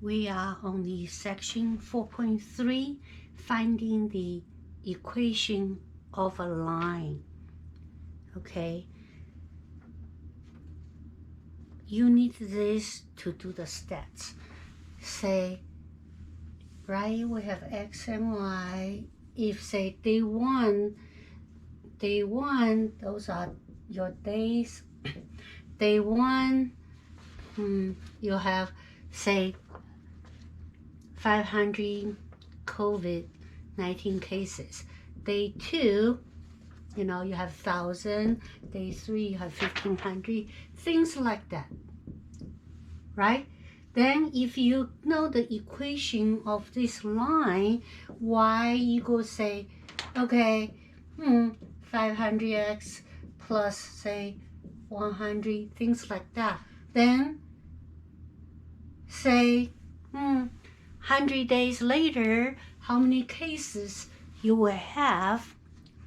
We are on the section 4.3, finding the equation of a line. Okay, you need this to do the stats. Say, right, we have X and Y. If say day one, those are your days. Day one, you have, say, 500 COVID-19 cases. Day two, you have 1,000. Day three, you have 1,500. Things like that, right? Then if you know the equation of this line, y equals, say, okay, 500x plus, say, 100, things like that. Then, say, 100 days later, how many cases you will have,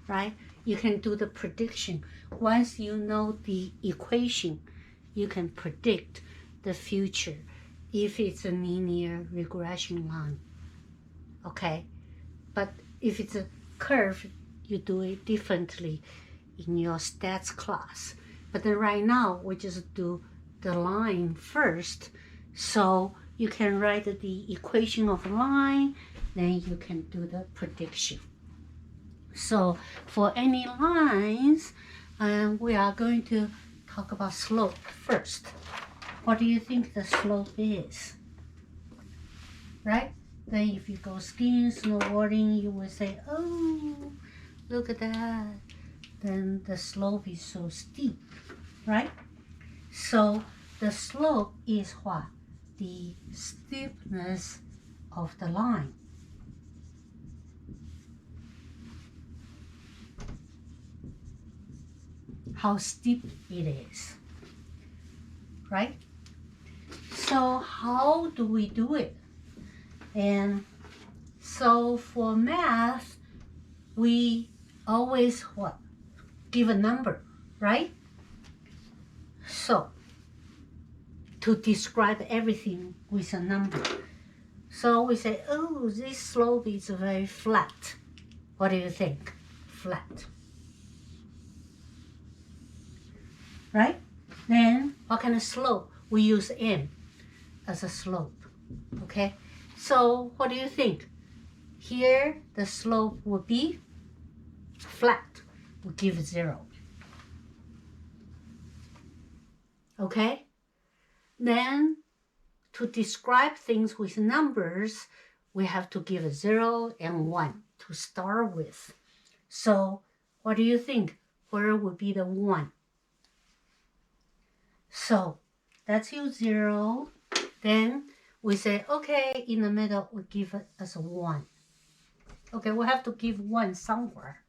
right? You can do the prediction. Once you know the equation, you can predict the future if it's a linear regression line, okay? But if it's a curve, you do it differently in your stats class. But then right now, we just do the line first. So you can write the equation of line, then you can do the prediction. So for any lines, we are going to talk about slope first. What do you think the slope is? Right? Then if you go skiing, snowboarding, you will say, oh, look at that. Then the slope is so steep, right? So the slope is what? The steepness of the line. How steep it is, right? So how do we do it? And so for math, we always what? Give a number, right? So to describe everything with a number. So we say, oh, this slope is very flat. What do you think? Flat. Right? Then what kind of slope? We use m as a slope, okay? So what do you think? Here, the slope would be flat. We give 0. Okay? Then, to describe things with numbers, we have to give 0 and 1 to start with. So, what do you think? Where would be the 1? So, that's your 0. Then, we say, okay, in the middle, we give it as a 1. Okay, we have to give 1 somewhere.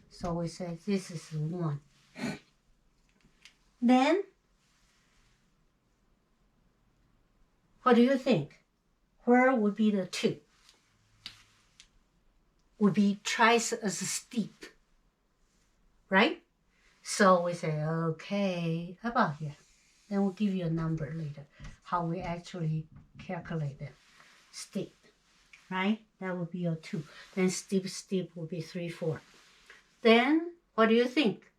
So we say this is 1. Then, what do you think? Where would be the 2? Would be twice as steep, right? So we say, okay, how about here? Then we'll give you a number later, how we actually calculate it. Steep, right? That would be your 2. Then steep will be 3, 4. Then, what do you think?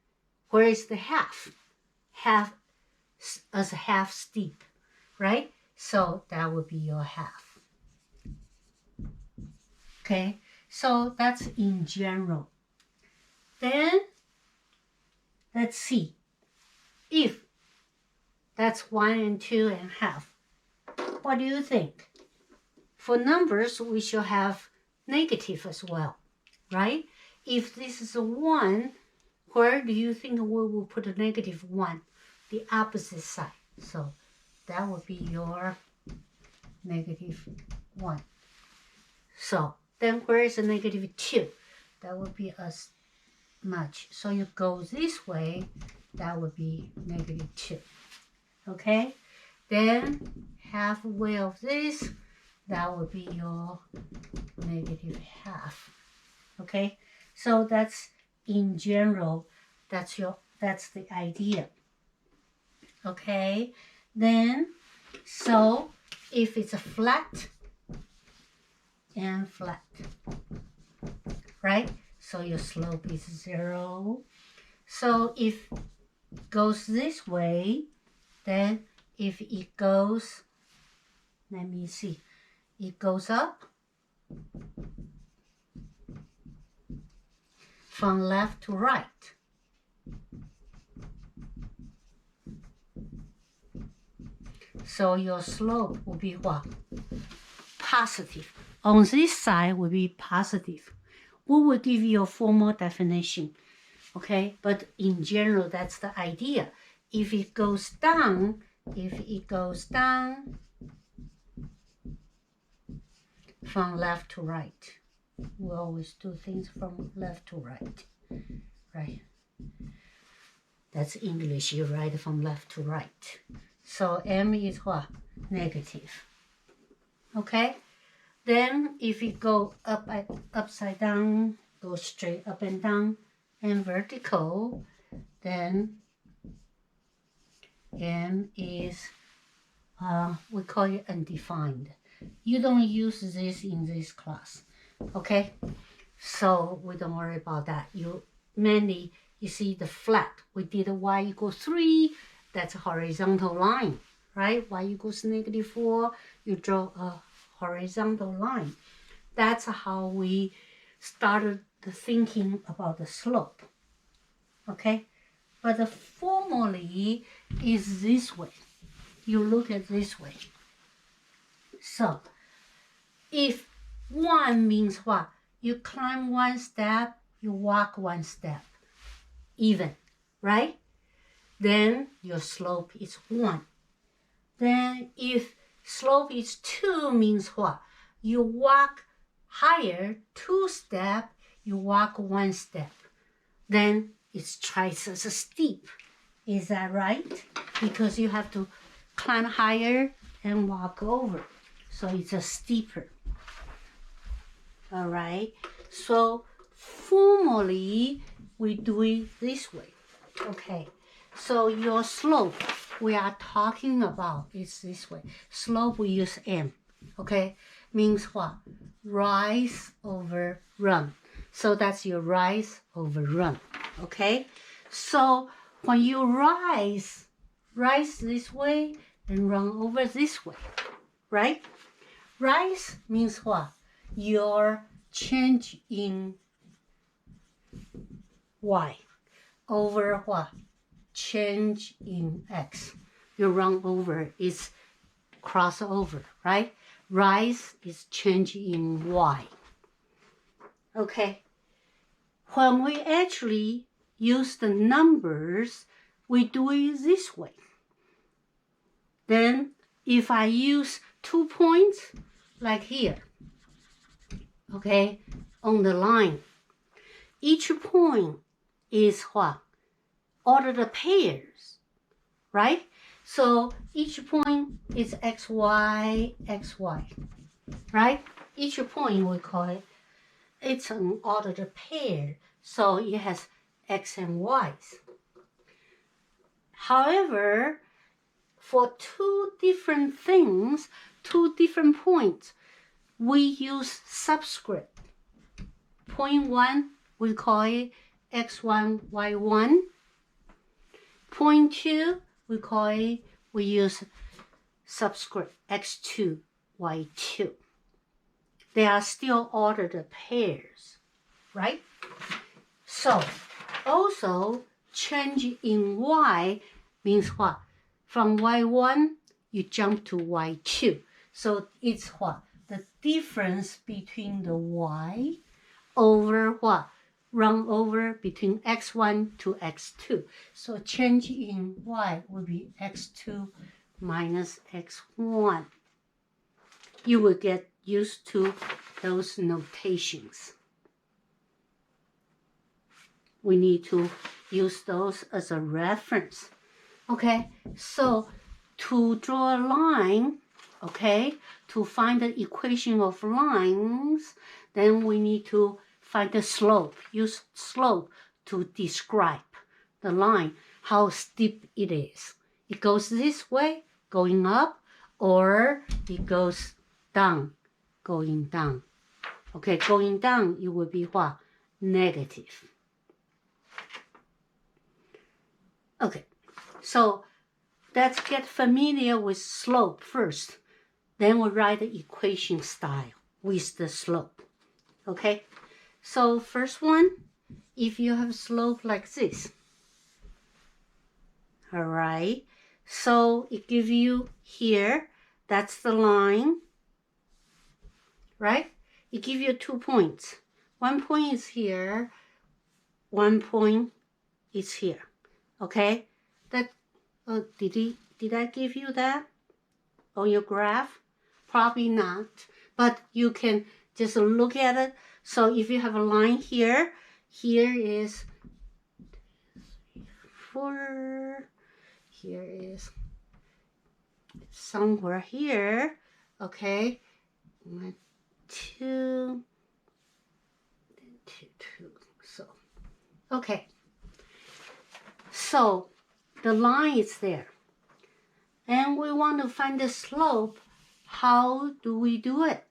Where is the half? Half as half steep, right? So that would be your half. Okay, so that's in general. Then, let's see. If that's 1 and 2 and half, what do you think? For numbers, we should have negative as well, right? If this is a 1, where do you think we will put a negative 1? The opposite side. So that would be your negative 1. So then where is the negative 2? That would be as much. So you go this way, that would be negative 2. Okay? Then halfway of this, that would be your negative half. Okay? So that's in general, that's the idea. Okay? Then, so if it's a flat and flat, right? So your slope is 0. So if it goes this way, then if it goes, let me see, it goes up from left to right. So your slope will be what? Positive. On this side will be positive. We will give you a formal definition, okay? But in general, that's the idea. If it goes down from left to right, we always do things from left to right, right? That's English, you write from left to right. So m is what? Negative. Okay? Then if you go upside down, go straight up and down, and vertical, then m is, we call it undefined. You don't use this in this class, okay? So we don't worry about that. You mainly, you see the flat, we did y equals 3, that's a horizontal line, right? Y equals -4, you draw a horizontal line. That's how we started the thinking about the slope, okay? But the formally is this way. You look at this way. So if 1 means what? You climb 1 step, you walk 1 step, even, right? Then your slope is 1. Then if slope is 2 means what? You walk higher 2 steps, you walk 1 step. Then it's twice as steep. Is that right? Because you have to climb higher and walk over. So it's a steeper. All right. So formally, we do it this way. Okay. So your slope we are talking about is this way. Slope we use m. Okay. Means what? Rise over run. So that's your rise over run. Okay. So when you rise this way and run over this way, right? Rise means what? Your change in y over what? Change in x. You run over is crossover, right? Rise is change in y. Okay. When we actually use the numbers, we do it this way. Then if I use 2 points, like here, okay, on the line, each point is what? Ordered pairs, right? So each point is xy, xy, right? Each point we call it, it's an ordered pair, so it has x and y's. However, for 2 different things, 2 different points, we use subscript. Point 1, we call it x1, y1. Point 2, we call it, we use subscript x2, y2. They are still ordered pairs, right? So, also, change in y means what? From y1, you jump to y2. So it's what? The difference between the y over what? Run over between x1 to x2. So change in y will be x2 minus x1. You will get used to those notations. We need to use those as a reference. Okay, so to draw a line, okay, to find the equation of lines, then we need to find the slope. Use slope to describe the line, how steep it is. It goes this way, going up, or it goes down, going down. Okay, going down, it will be what? Negative. Okay, so let's get familiar with slope first. Then we'll write the equation style with the slope. Okay, so first one, if you have slope like this, all right, so it gives you here, that's the line, right? It gives you 2 points. 1 point is here, 1 point is here. Okay, that did I give you that on your graph? Probably not, but you can just look at it. So if you have a line here, here is 4, here is somewhere here, okay, 1, 2, 2, 2, so, okay. So the line is there. And we want to find the slope. How do we do it?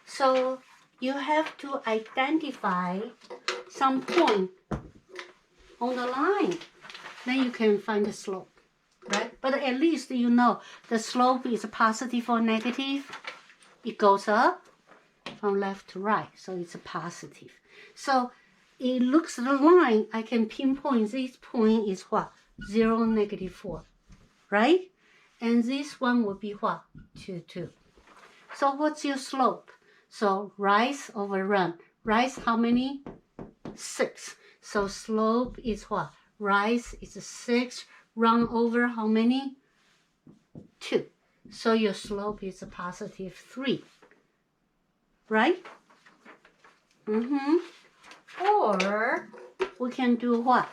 So you have to identify some point on the line. Then you can find the slope, right? But at least you know the slope is positive or negative. It goes up from left to right, so it's a positive. So it looks at the line, I can pinpoint this point is what? 0, -4, right? And this one will be what? 2, 2. So what's your slope? So rise over run. Rise how many? 6. So slope is what? Rise is 6. Run over how many? 2. So your slope is a positive 3. Right? Or we can do what?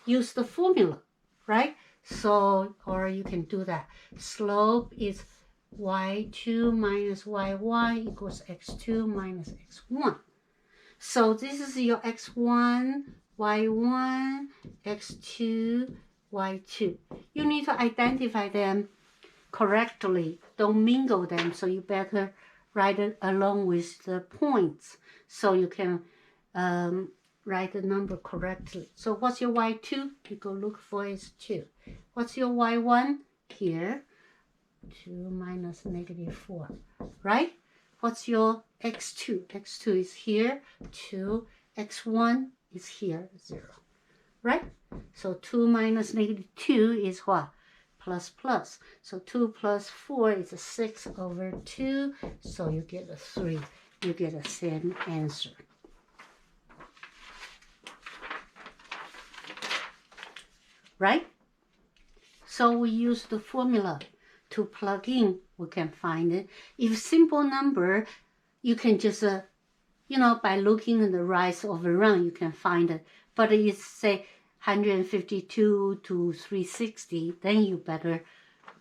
Use the formula, right? So, or you can do that. Slope is y2 minus y1 equals x2 minus x1. So this is your x1, y1, x2, y2. You need to identify them correctly. Don't mingle them, so you better write it along with the points so you can write the number correctly. So what's your y2? You go look for is 2. What's your y1? Here, 2 minus -4, right? What's your x2? x2 is here, 2. x1 is here, 0, right? So 2 minus -2 is what? Plus plus. So 2 plus 4 is a 6 over 2, so you get a 3. You get the same answer. Right? So we use the formula to plug in, we can find it. If simple number, you can just, by looking at the rise over run, you can find it. But it's say 152 to 360, then you better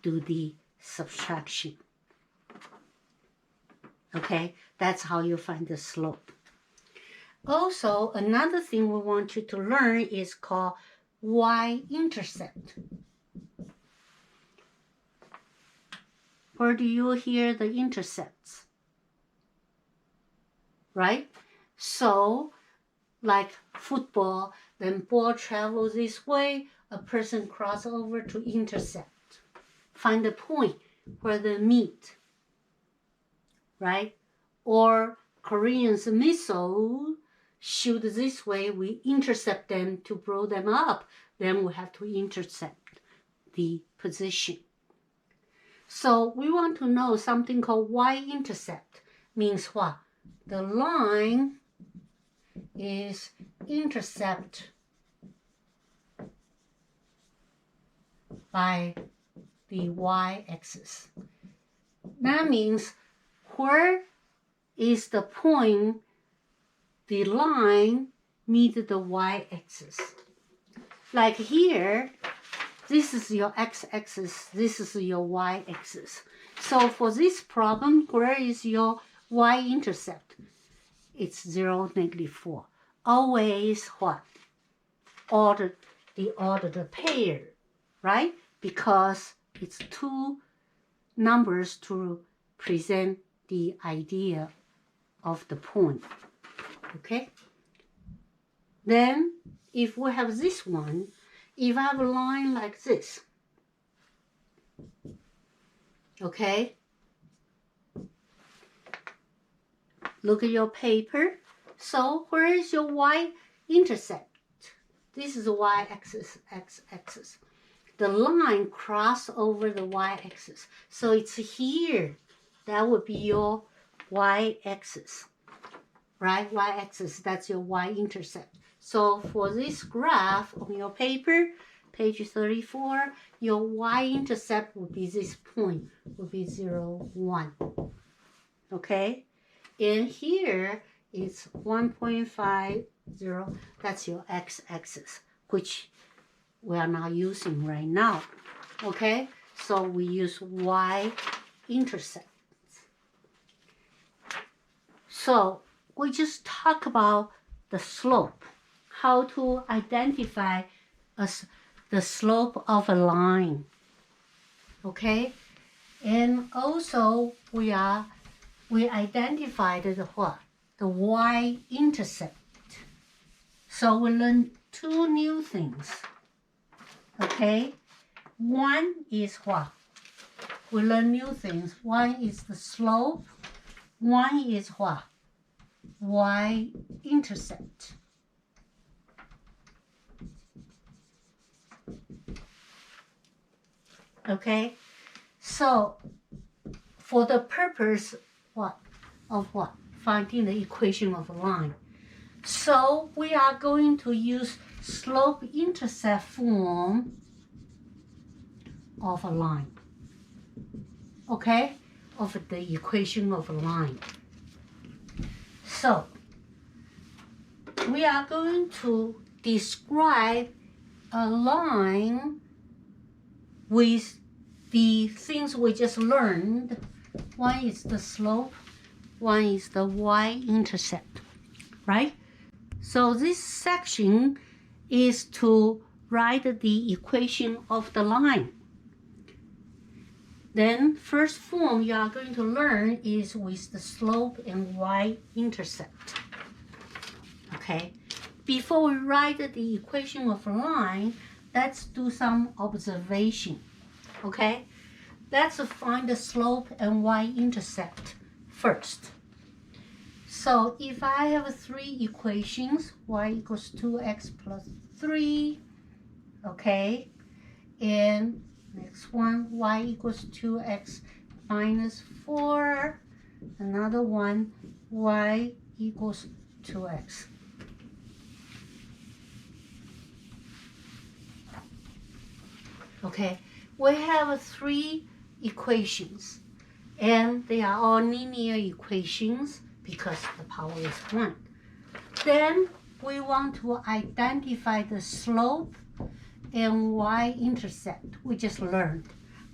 do the subtraction. Okay, that's how you find the slope. Also, another thing we want you to learn is called y-intercept. Where do you hear the intercepts? Right? So, like football, then ball travels this way, a person cross over to intercept. Find the point where they meet. Right? Or Koreans' missile shoot this way, we intercept them to blow them up. Then we have to intercept the position. So we want to know something called y-intercept. Means what? The line is intercept by the y-axis. That means where is the point the line meet the y-axis? Like here, this is your x-axis, this is your y-axis. So for this problem, where is your y-intercept? It's 0, -4. Always what? The ordered pair, right? Because it's 2 numbers to present the idea of the point, okay? Then, if we have this one, if I have a line like this, okay? Look at your paper. So where is your y-intercept? This is the y-axis, x-axis. The line cross over the y-axis. So it's here. That would be your y-axis, right? Y-axis, that's your y-intercept. So for this graph on your paper, page 34, your y-intercept would be this point, would be 0, 1. Okay? And here it's 1.50, that's your x-axis, which we are not using right now. Okay? So we use y-intercept. So we just talk about the slope, how to identify the slope of a line. Okay? And also we identified the what? The y-intercept. So we learned two new things. Okay? One is what? We learn new things. One is the slope. One is what? Y-intercept. Okay? So for the purpose of what? Finding the equation of a line. So we are going to use slope-intercept form of a line. Okay? Of the equation of a line. So we are going to describe a line with the things we just learned. One is the slope, one is the y-intercept, right? So this section is to write the equation of the line. Then first form you are going to learn is with the slope and y-intercept. Okay? Before we write the equation of a line, let's do some observation. Okay? Let's find the slope and y-intercept first. So if I have three equations, y equals 2x plus 3, okay? And next one, y equals 2x minus 4. Another one, y equals 2x. Okay, we have three equations, and they are all linear equations because the power is 1. Then we want to identify the slope and y-intercept. We just learned,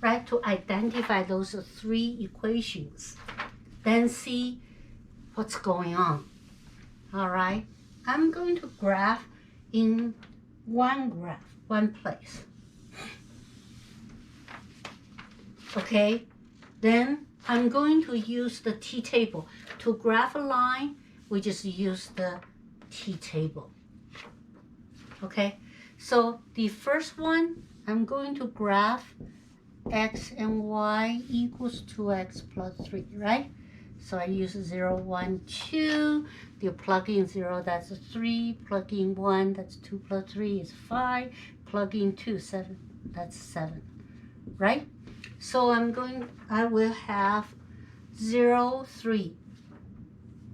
right? To identify those three equations. Then see what's going on. All right? I'm going to graph in one place. Okay? Then I'm going to use the t-table. To graph a line, we just use the t-table. Okay? So the first one, I'm going to graph x and y equals 2x plus 3, right? So I use 0, 1, 2. You plug in 0, that's 3. Plug in 1, that's 2 plus 3 is 5. Plug in 2, 7, that's 7, right? So I will have 0, 3.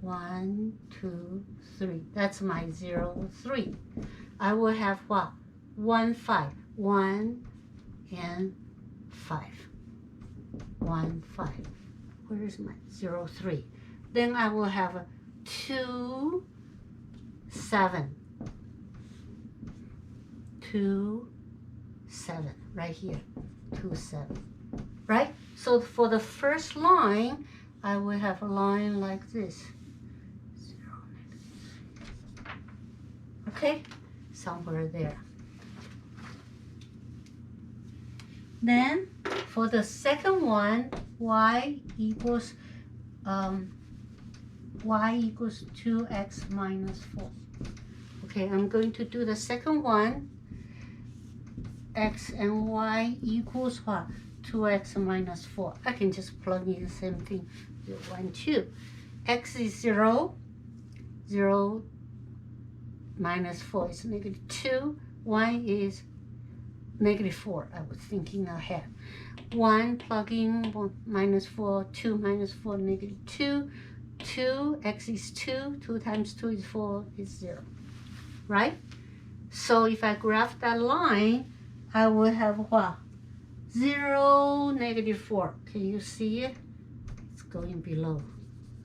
1, 2, 3. That's my 0, 3. I will have what? 1, 5. 1 and 5. 1, 5. Where is my 0, 3? Then I will have 2, 7. 2, 7. Right here. 2, 7. Right? So for the first line, I will have a line like this. 0, okay? Somewhere there. Then for the second one, y equals 2x minus 4. Okay, I'm going to do the second one. X and y equals what? 2x minus 4. I can just plug in the same thing. 0, 1, 2. X is 0. 0 minus 4 is negative 2. Y is negative 4. I was thinking ahead. 1 plug in 1 minus 4. 2 minus 4 negative 2. 2 x is 2. 2 times 2 is 4 is 0. Right? So if I graph that line, I will have what? 0, negative 4. Can you see it? It's going below.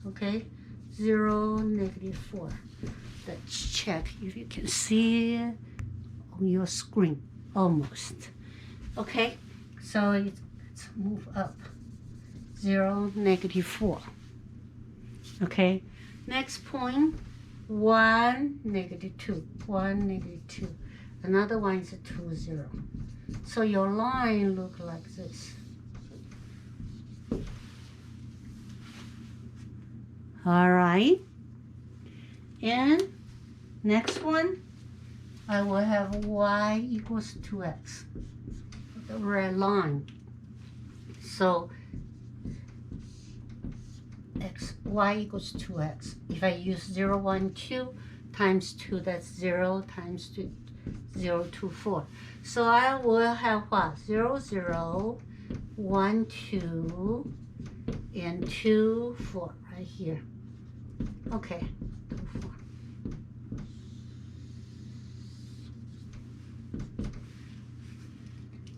Okay? 0, negative 4. Let's check if you can see it on your screen. Almost. Okay? So let's move up. 0, negative 4. Okay? Next point, 1, negative 2. 1, negative 2. Another one is 2, 0. So your line look like this. All right. And next one, I will have y equals 2x. The red line. So y equals 2x. If I use 0, 1, 2 times 2, that's 0 times 2. 0, 2, 4. So I will have what? 0, 0, 1, 2, and 2, 4 right here. Okay, 2, 4.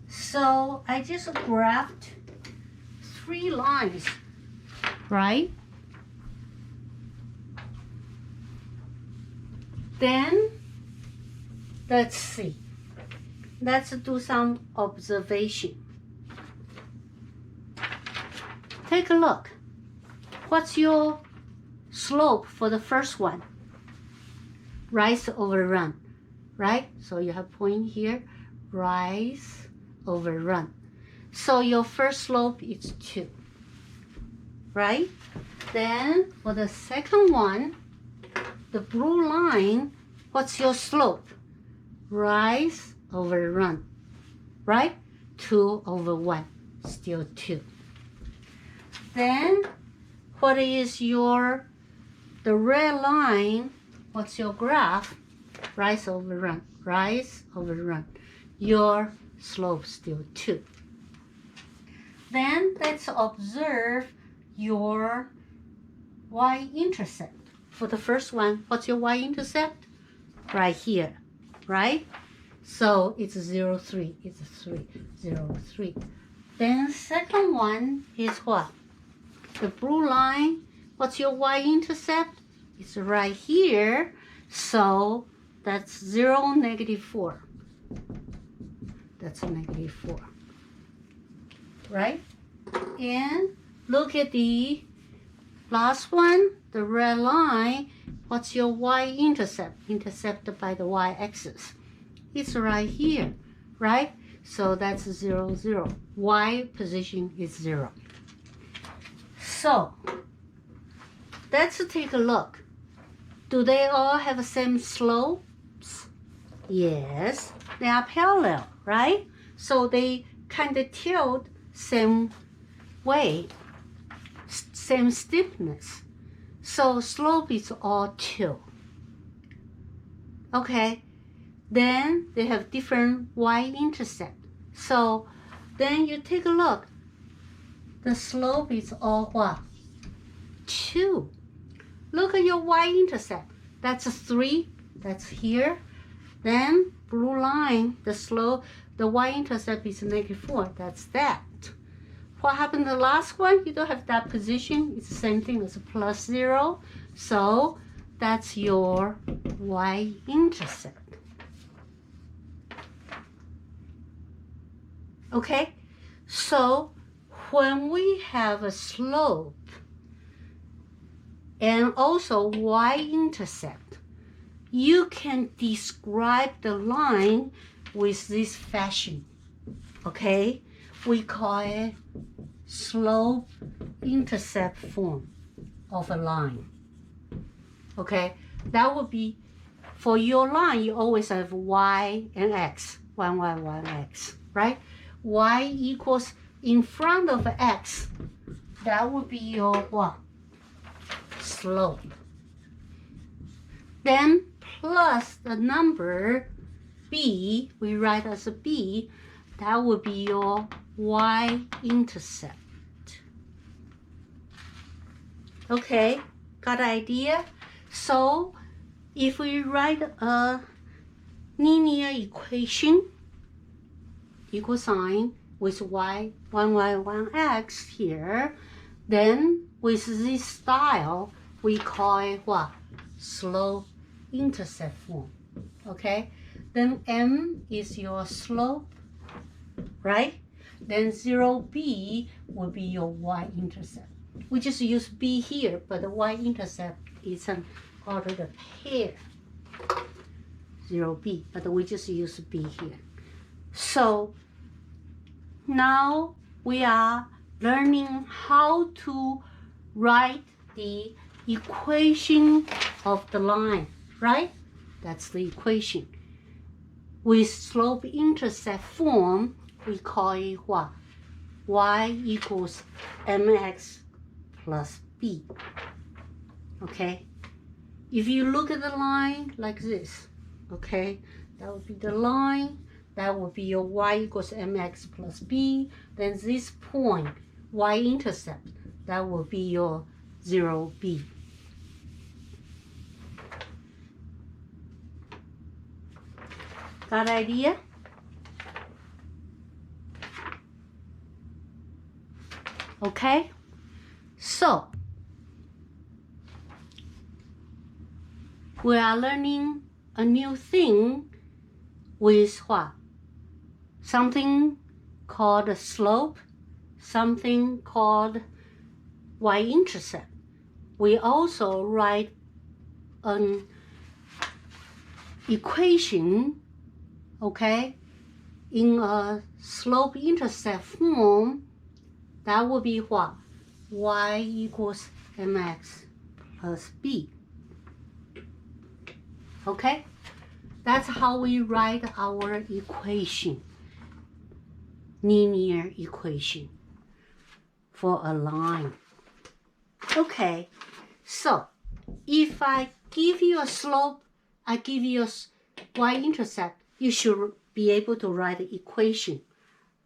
So I just graphed 3 lines, right? Then let's see. Let's do some observation. Take a look. What's your slope for the first one? Rise over run, right? So you have point here, rise over run. So your first slope is 2, right? Then for the second one, the blue line, what's your slope? Rise over run, right? 2 over 1, still 2. Then what is the red line? What's your graph? Rise over run, rise over run. Your slope still 2. Then let's observe your y-intercept. For the first one, what's your y-intercept? Right here, right? So it's 0, 3. It's 3, 0, 3. Then second one is what? The blue line. What's your y-intercept? It's right here. So that's 0, negative 4. That's a negative 4. Right? And look at the last one, the red line. What's your y-intercept? Intercepted by the y-axis. It's right here, right? So that's 0, 0. Y position is 0. So let's take a look. Do they all have the same slopes? Yes, they are parallel, right? So they kind of tilt same way, same steepness. So slope is all 2. Okay, then they have different y-intercept. So then you take a look. The slope is all what? 2. Look at your y-intercept. That's a 3. That's here. Then blue line, the slope, the y-intercept is negative 4. That's that. What happened to the last one? You don't have that position. It's the same thing as a plus 0. So that's your y-intercept. Okay? So when we have a slope and also y-intercept, you can describe the line with this fashion. Okay? we call it slope-intercept form of a line. Okay, that would be, for your line, you always have y and x, 1, 1, 1, x, right? Y equals in front of x, that would be your what? Slope. Then plus the number b, we write as a b, that would be your y-intercept. Okay, got an idea? So if we write a linear equation, equal sign with y, 1, y, 1, x here, then with this style, we call it what? Slope-intercept form. Okay? Then m is your slope, right? Then 0b will be your y-intercept. We just use b here, but the y-intercept is an ordered pair. 0b, but we just use b here. So now we are learning how to write the equation of the line, right? That's the equation. With slope-intercept form, we call it what? Y equals mx plus b. Okay? If you look at the line like this, okay, that would be the line. That would be your y equals mx plus b. Then this point, y-intercept, that will be your 0b. Got an idea? Okay? So, we are learning a new thing with what? Something called slope, something called y-intercept. We also write an equation, okay, in a slope-intercept form. That would be what? Y equals mx plus b. Okay? That's how we write our equation, linear equation for a line. Okay, so if I give you a slope, I give you a y-intercept, you should be able to write the equation,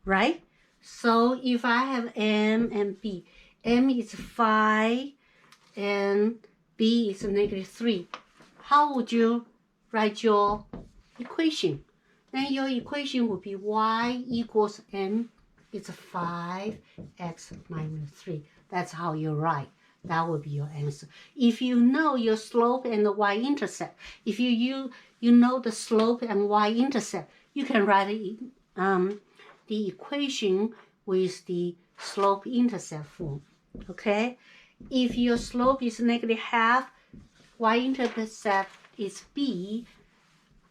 right? So if I have m and b, m is 5 and b is -3, how would you write your equation? Then your equation would be y equals m is 5x minus 3. That's how you write. That would be your answer. If you know your slope and the y-intercept, if you know the slope and y-intercept, you can write the equation with the slope-intercept form. Okay? If your slope is -half, y-intercept is b,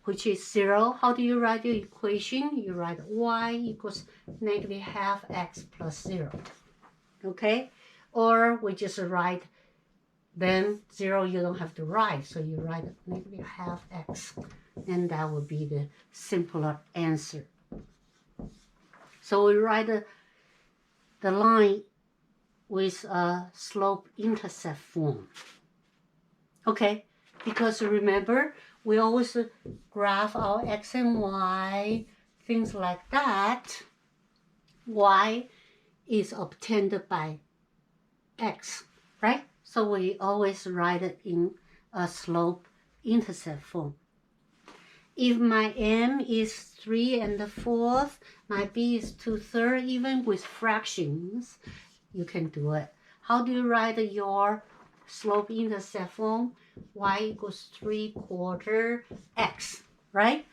which is 0. How do you write your equation? You write y equals -half x plus 0. Okay? Or we just write, then 0 you don't have to write, so you write -half x, and that would be the simpler answer. So we write the line with a slope-intercept form. Okay? Because remember, we always graph our x and y, things like that. Y is obtained by x, right? So we always write it in a slope-intercept form. If my m is 3 1/4, my b is 2/3, even with fractions, you can do it. How do you write your slope-intercept form? Y equals 3/4 x, right?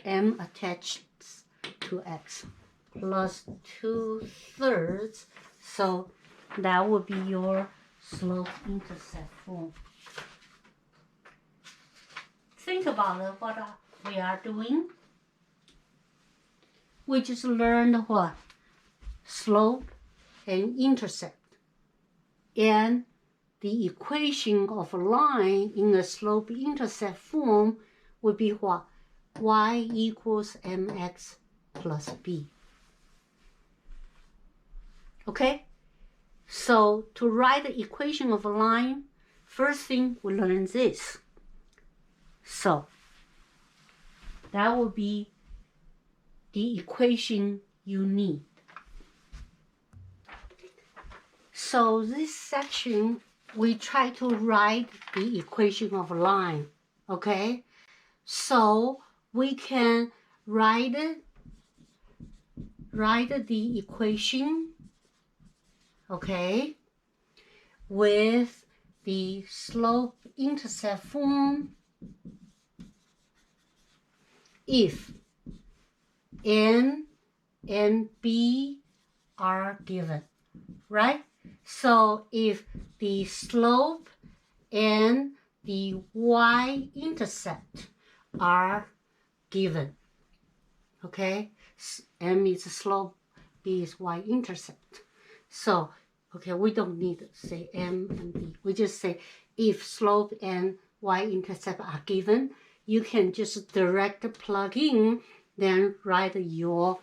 M attached to x plus 2/3. So that would be your slope-intercept form. Think about it, what we are doing. We just learned what? slope and intercept. And the equation of a line in a slope-intercept form would be what? Y equals mx plus b. Okay? So to write the equation of a line, first thing we learn this. So that will be the equation you need. So this section, we try to write the equation of a line, okay? So we can write the equation, okay, with the slope-intercept form if n and b are given, right? So if the slope and the y-intercept are given, okay? M is slope, b is y-intercept. So, okay, we don't need to say m and b. We just say if slope and y-intercept are given, you can just direct plug in, then write your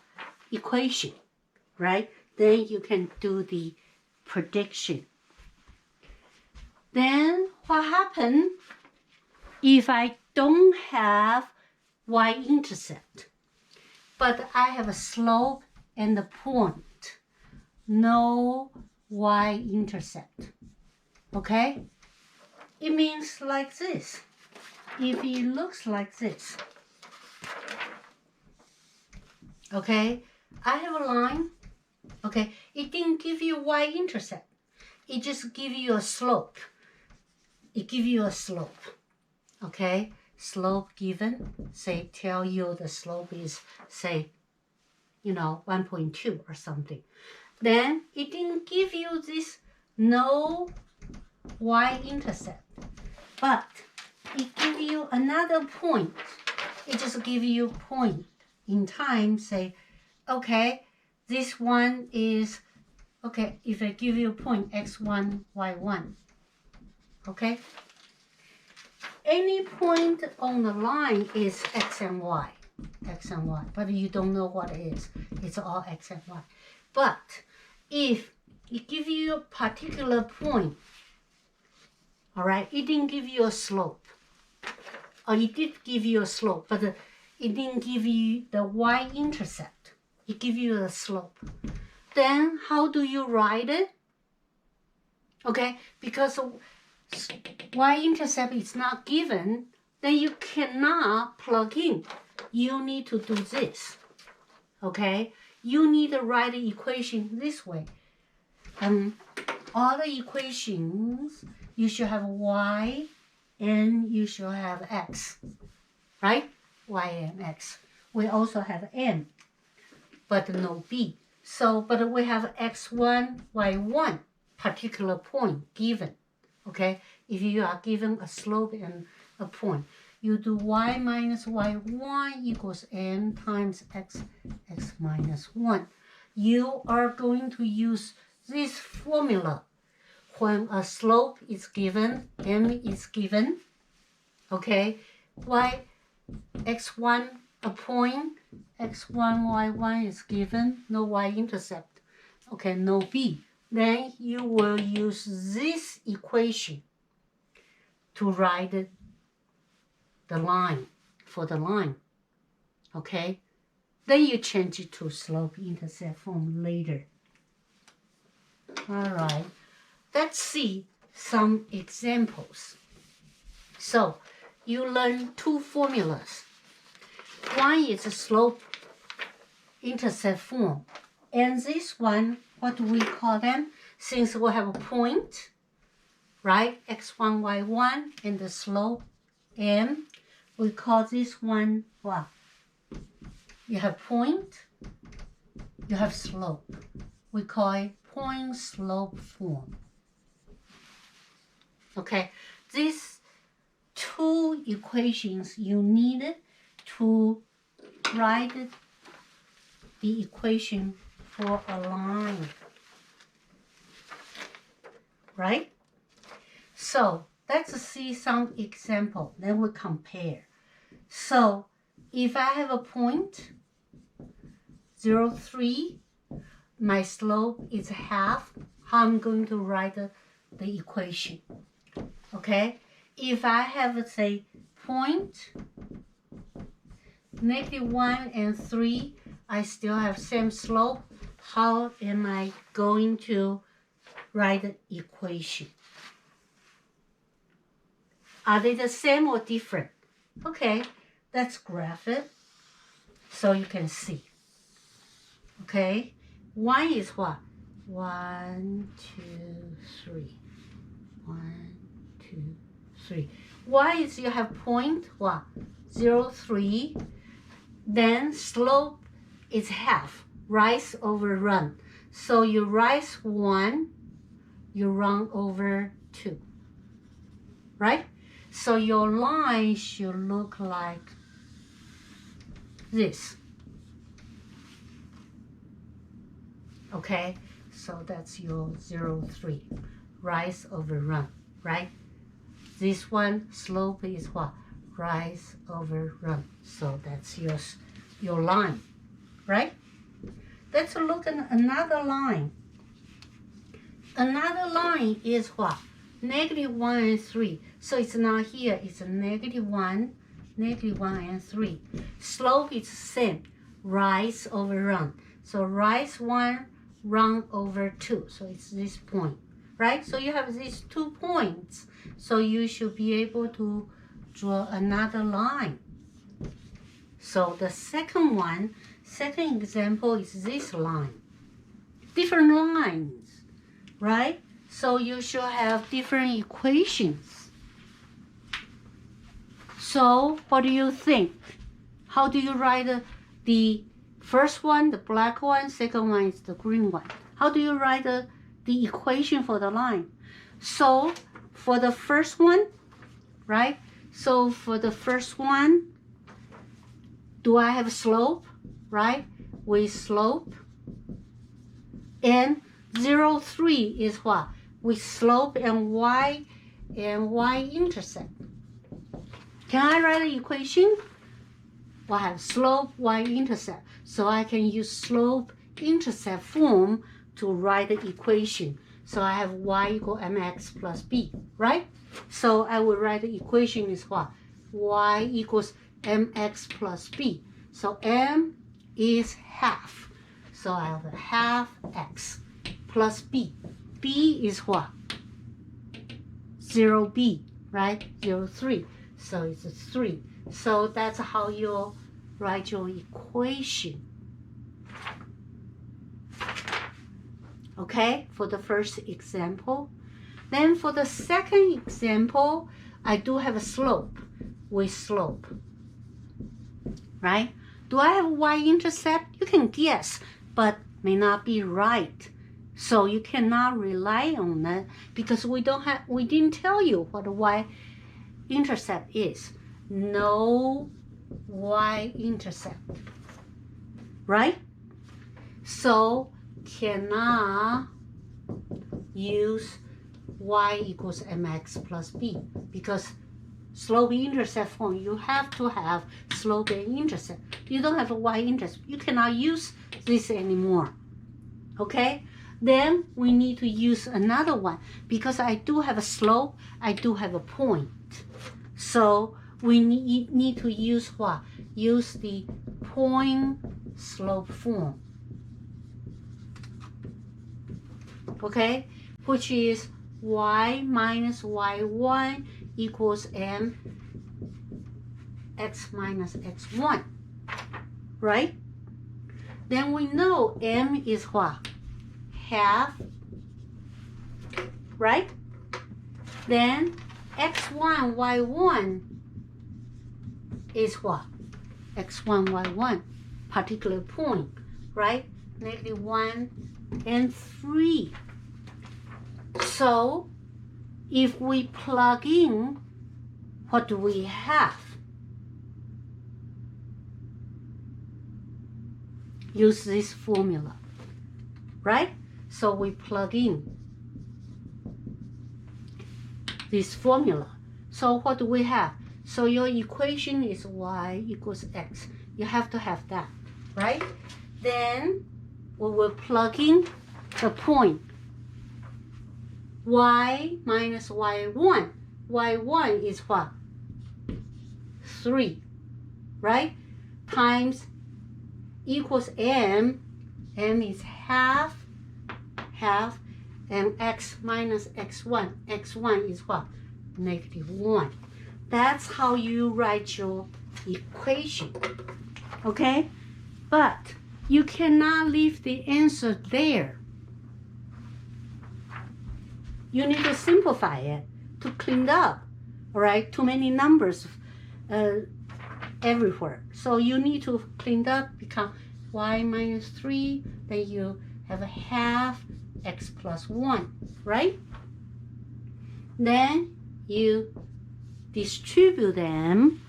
equation, right? Then you can do the prediction. Then what happens if I don't have y-intercept, but I have a slope and a point, no y-intercept, okay? It means like this. If it looks like this, okay, I have a line, okay, it didn't give you y-intercept, it just give you a slope. It give you a slope, okay, slope given, say, tell you the slope is, say, 1.2 or something. Then it didn't give you this no y-intercept, but it give you another point. It just give you point in time, say, okay, this one is, okay, if I give you a point x1, y1, okay? Any point on the line is x and y, but you don't know what it is. It's all x and y. But if it gives you a particular point, all right, it didn't give you a slope. Or it did give you a slope, but it didn't give you the y-intercept. It gives you a slope. Then how do you write it? Okay, because y-intercept is not given, then you cannot plug in. You need to do this, okay? You need to write the equation this way. All the equations, you should have y and you should have x, right? Y and x. We also have m, but no b. So, but we have x1, y1, particular point given. Okay, if you are given a slope and a point, you do y minus y1 equals m times x minus 1. You are going to use this formula when a slope is given, m is given, okay, x1 a point, x1, y1 is given, no y-intercept, okay, no b. Then you will use this equation to write the line, for the line, okay? Then you change it to slope-intercept form later. All right, let's see some examples. So you learn two formulas. One is a slope-intercept form, and this one, what do we call them? Since we have a point, right? x1, y1, and the slope m, we call this one what? You have point, you have slope. We call it point-slope form. Okay, these two equations you need to write the equation for a line, right? So let's see some example, then we compare. So if I have a point, 0, 3, my slope is half, how I'm going to write the equation, okay? If I have, say, point, -1 and 3, I still have same slope. How am I going to write the equation? Are they the same or different? Okay, let's graph it so you can see. Okay, y is what? 1, 2, 3. 1, 2, 3. Y is you have point what? 0, 3. Then slope is half. Rise over run. So you rise 1, you run over 2. Right? So your line should look like this. Okay, so that's your 0, 3. Rise over run, right? This one slope is what? Rise over run. So that's your line, right? Let's look at another line. Another line is what? -1 and 3. So it's not here. It's a -1 and 3. Slope is the same. Rise over run. So rise 1, run over 2. So it's this point, right? So you have these 2 points. So you should be able to draw another line. So the second example is this line. Different lines, right? So you should have different equations. So what do you think? How do you write the first one, the black one, second one is the green one? How do you write the equation for the line? So for the first one, right? So for the first one, do I have slope, right? With slope. And 0, 3 is what? With slope and y intercept. Can I write the equation? Well, I have slope, y intercept. So I can use slope intercept form to write the equation. So I have y equal mx plus b, right? So I will write the equation is what? Y equals mx plus b. So m is half. So I have a half x plus b. b is what? 0b, right? 0, 3. So it's a 3. So that's how you write your equation. Okay, for the first example. Then for the second example, I do have a slope with slope, right? Do I have y-intercept? You can guess, but may not be right. So you cannot rely on that because we didn't tell you what a y-intercept is. No y-intercept, right? So cannot use y equals mx plus b because slope-intercept form, you have to have slope and intercept. You don't have a y-intercept. You cannot use this anymore, okay? Then we need to use another one because I do have a slope, I do have a point. So we need to use what? Use the point slope form, okay? Which is y minus y1 equals m x minus x1, right? Then we know m is what? Half, right? Then x1, y1 is what? x1, y1, particular point, right? -1 and 3. So if we plug in, what do we have? Use this formula. right? So we plug in this formula. So what do we have? So your equation is y equals x. You have to have that, right? Then we will plug in the point y minus y1. y1 is what? 3, right? Times equals m. m is half, and x minus x1. x1 is what? -1. That's how you write your equation, okay? But you cannot leave the answer there. You need to simplify it to clean up, all right? Too many numbers everywhere. So you need to clean up, become y minus 3, then you have a half x plus 1, right? Then you distribute them,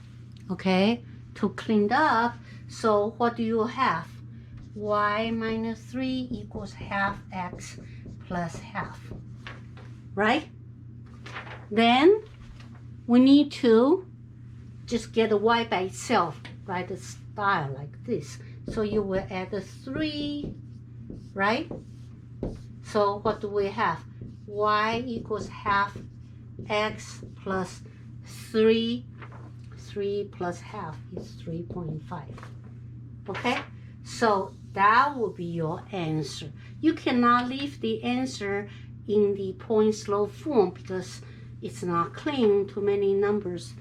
okay, to clean up. So what do you have? Y minus 3 equals half x plus half, right? Then we need to just get the y by itself, write the style like this. So you will add the 3, right? So what do we have? Y equals half x plus 3. 3 plus half is 3.5. Okay? So that will be your answer. You cannot leave the answer in the point slope form because it's not clean, too many numbers,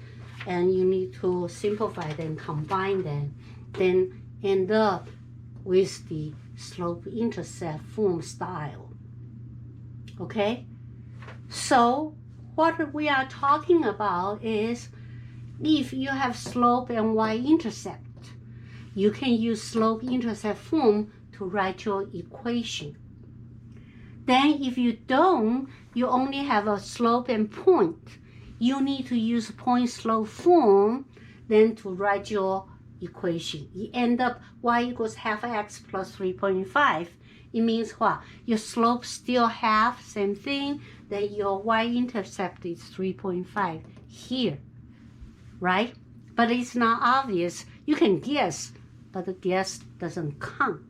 and you need to simplify them, combine them, then end up with the slope intercept form style. Okay? So what we are talking about is if you have slope and y-intercept, you can use slope-intercept form to write your equation. Then if you don't, you only have a slope and point. You need to use point-slope form then to write your equation. You end up y equals half x plus 3.5. It means what? Your slope still half, same thing, then your y-intercept is 3.5 here, right? But it's not obvious. You can guess, but the guess doesn't count.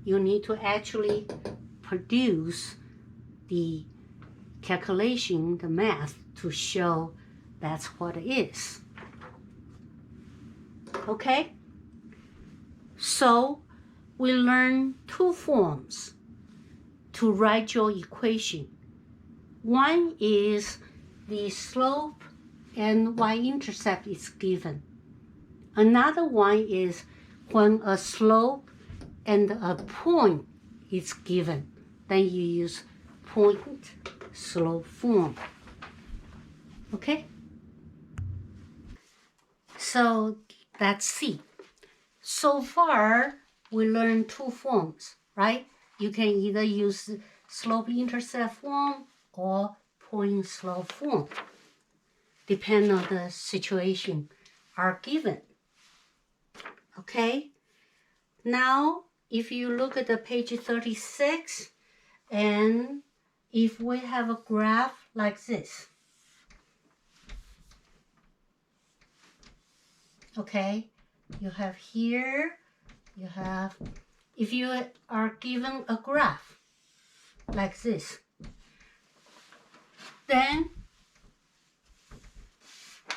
You need to actually produce the calculation, the math, to show that's what it is. Okay? So we learn two forms to write your equation. One is the slope and y-intercept is given. Another one is when a slope and a point is given. Then you use point-slope form. Okay? So let's see. So far, we learned two forms, right? You can either use slope-intercept form or point-slope form, depending on the situation are given. Okay? Now, if you look at the page 36, and if we have a graph like this, okay, you have here, you have, if you are given a graph like this, then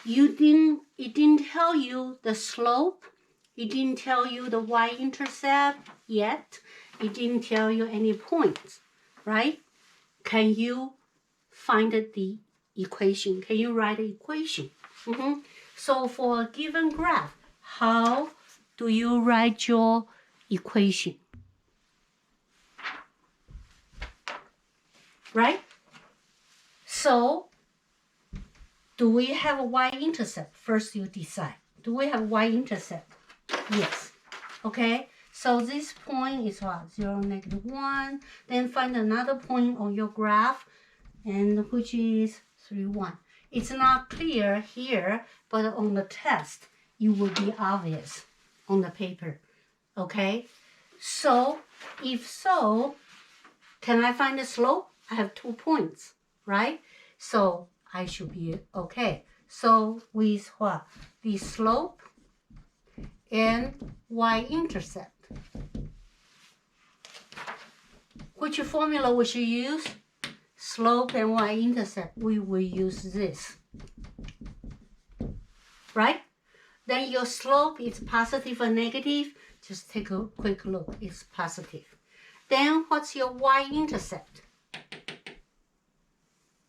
it didn't tell you the slope, it didn't tell you the y-intercept yet, it didn't tell you any points, right? Can you find the equation? Can you write the equation? So for a given graph, how do you write your equation? Right? So, do we have a y-intercept? First you decide. Do we have y-intercept? Yes. Okay? So this point is what? 0, -1. Then find another point on your graph, and which is 3, 1. It's not clear here, but on the test, it will be obvious on the paper. Okay? So, if so, Can I find the slope? I have 2 points, right? So I should be okay. So with what? The slope and y-intercept. Which formula we should use? Slope and y-intercept. We will use this, right? Then your slope is positive or negative. Just take a quick look. It's positive. Then what's your y-intercept?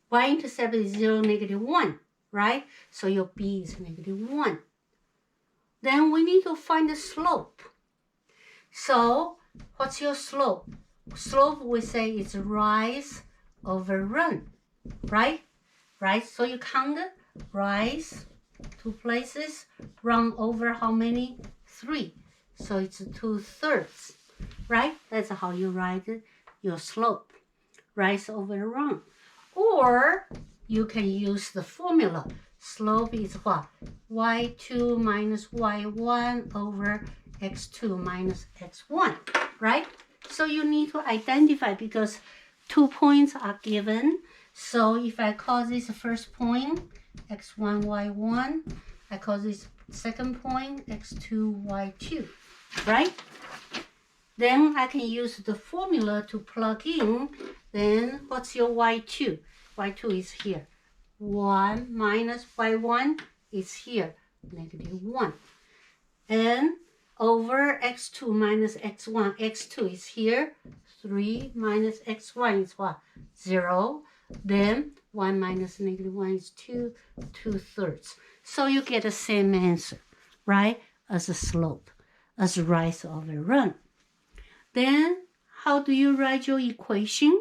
Y-intercept is 0, -1, right? So your b is -1. Then we need to find the slope. So what's your slope? Slope we say is rise over run, right? Right? So you count it, rise 2 places, run over how many? 3. So it's 2/3, right? That's how you write your slope, rise over run. Or you can use the formula. Slope is what? y2 minus y1 over x2 minus x1, right? So you need to identify because 2 points are given. So if I call this first point x1, y1, I call this second point x2, y2, right? Then I can use the formula to plug in. Then what's your y2? Y2 is here. 1 minus y1 is here, -1. And over x2 minus x1, x2 is here. 3 minus x1 is what? 0. Then 1 minus -1 is 2, 2/3. So you get the same answer, right? As a slope, as rise over run. Then how do you write your equation?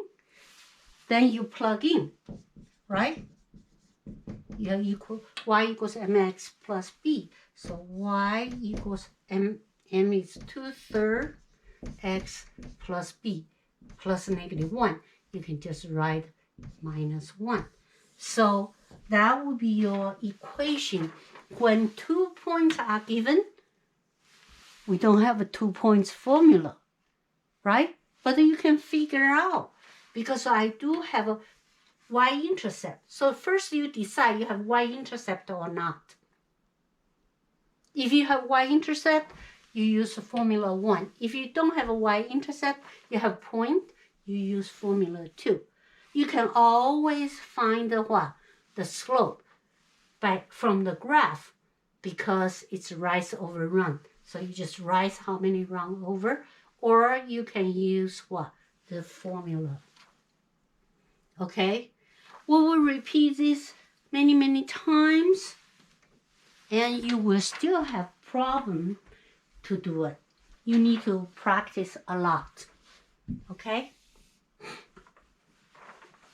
Then you plug in, right? You equal y equals mx plus b. So y equals m is 2/3 x plus b plus -1. You can just write -1. So that would be your equation. When 2 points are given, we don't have a 2 points formula, right? But you can figure out because I do have a y-intercept. So first you decide you have y-intercept or not. If you have y-intercept, you use formula 1. If you don't have a y-intercept, you have point, you use formula 2. You can always find the what? The slope from the graph because it's rise over run. So you just rise how many run over, or you can use what? The formula. Okay? We will repeat this many, many times, and you will still have problem to do it. You need to practice a lot, okay?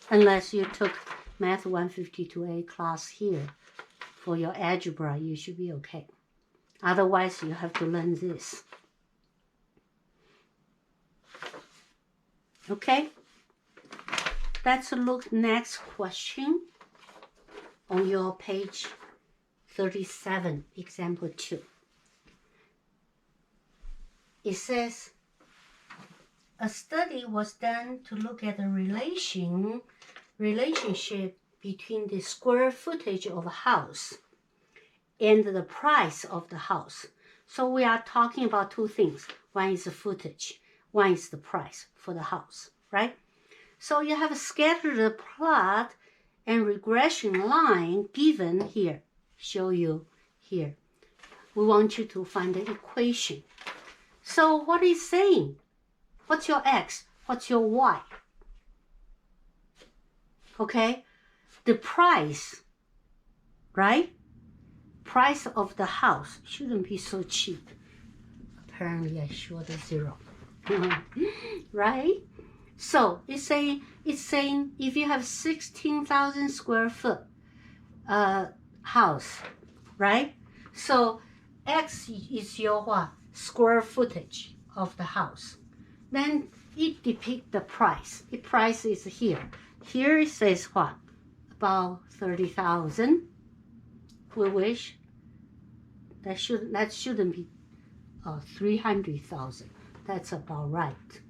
Unless you took Math 152A class here for your algebra, you should be okay. Otherwise, you have to learn this. Okay? Let's look next question on your page 37, example 2. It says, a study was done to look at the relationship between the square footage of a house and the price of the house. So we are talking about 2 things. One is the footage, one is the price for the house, right? So you have a scattered plot and regression line given here. Show you here. We want you to find the equation. So what is saying? What's your x? What's your y? Okay? The price, right? Price of the house shouldn't be so cheap. Apparently I short a 0. Right? So it's saying if you have 16,000 square foot house, right? So x is your what? Square footage of the house. Then it depicts the price. The price is here. Here it says what? About 30,000. We wish that shouldn't be 300,000. That's about right.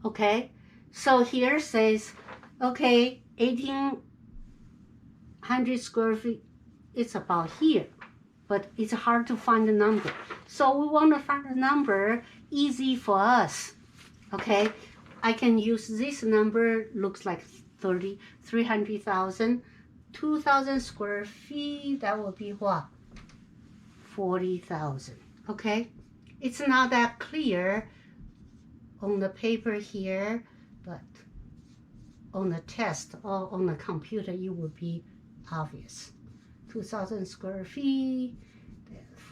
Okay, So here says, okay, 1,800 square feet, it's about here, but it's hard to find the number. So we want to find a number easy for us, okay? I can use this number, looks like 300,000, 2,000 square feet, that would be what? 40,000, okay? It's not that clear on the paper here, but on the test or on the computer, it would be obvious. 2,000 square feet,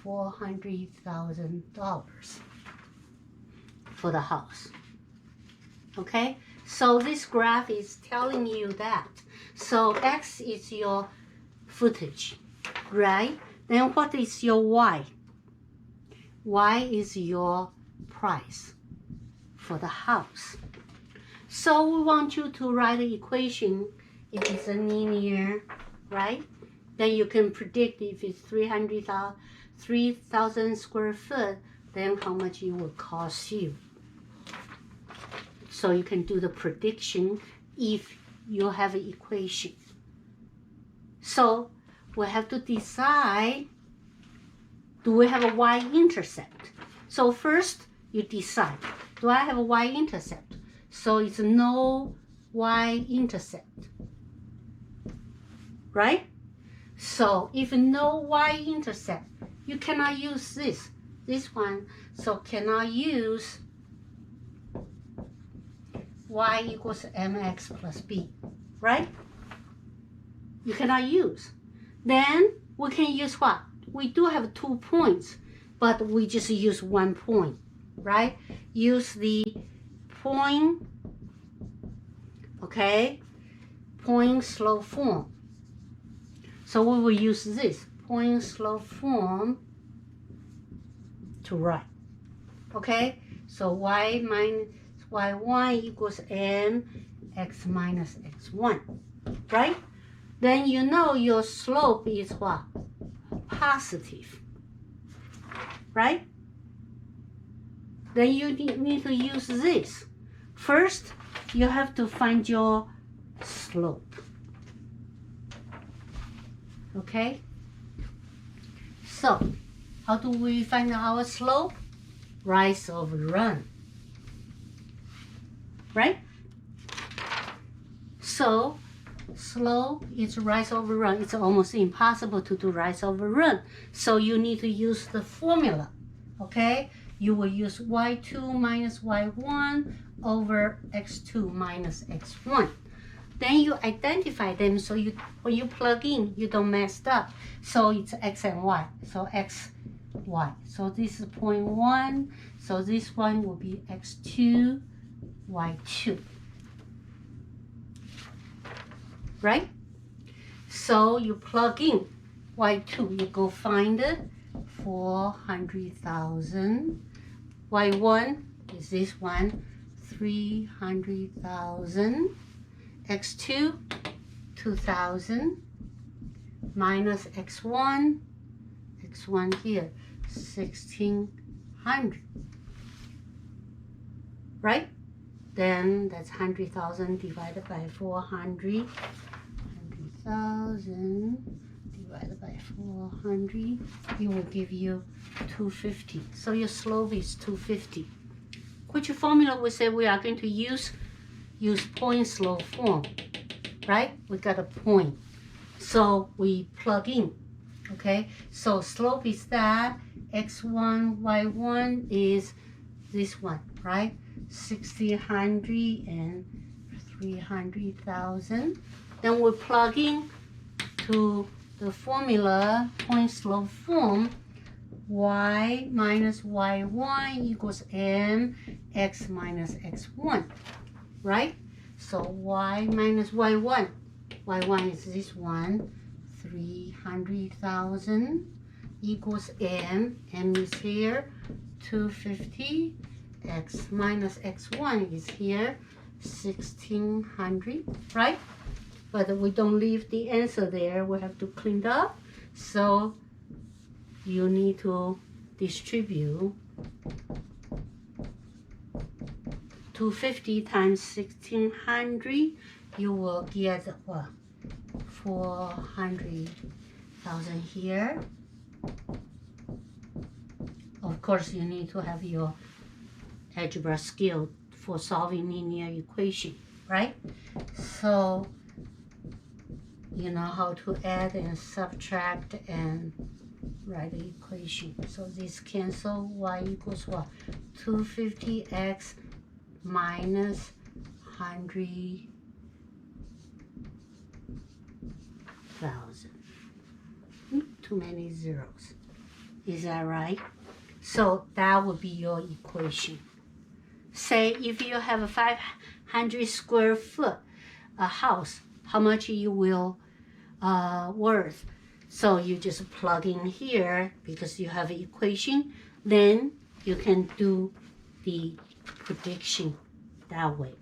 $400,000 for the house. Okay, so this graph is telling you that. So X is your footage, right? Then what is your Y? Y is your price for the house. So we want you to write the equation if it's a linear, right? Then you can predict if it's 3,000 square foot, then how much it will cost you. So you can do the prediction if you have an equation. So we have to decide, do we have a y-intercept? So first you decide, do I have a y-intercept? So it's no y-intercept, right? So if no y-intercept, you cannot use this one. So cannot use y equals mx plus b, right? You cannot use. Then we can use what? We do have 2 points, but we just use 1 point, right? Use the point, okay, point slope form. So we will use this point slope form to write, okay? So y minus y1 equals mx minus x1, right? Then you know your slope is what? Positive, right? Then you need to use this. First, you have to find your slope, okay? So, how do we find our slope? Rise over run, right? So, slope is rise over run. It's almost impossible to do rise over run. So you need to use the formula, okay? You will use y2 minus y1 over x2 minus x1. Then you identify them so you, when you plug in, you don't mess up. So it's x and y. So x, y. So this is 0.1. So this one will be x2, y2. Right? So you plug in y2, you go find it, 400,000. y1 is this one, 300,000. x2, 2,000 minus x1 here, 1,600. Right? Then that's 100,000 divided by 400. 100,000 divided by 400, it will give you 250. So your slope is 250. Which formula we say we are going to use? Use point slope form, right? We got a point. So we plug in, okay? So slope is that, x1, y1 is this one, right? 1,600 and 300,000. Then we plug in to the formula point slope form, y minus y1 equals mx minus x1, right? So y minus y1, y1 is this one, 300,000 equals m is here, 250, x minus x1 is here, 1,600, right? But we don't leave the answer there. We have to clean up. So you need to distribute 250 times 1600, you will get what? 400,000 here. Of course, you need to have your algebra skill for solving linear equation, right? So you know how to add and subtract and write the equation. So this cancel, y equals what? 250x minus 100,000. Too many zeros. Is that right? So that would be your equation. Say if you have a 500 square foot house, how much you will worth? So you just plug in here because you have an equation. Then you can do the prediction that way.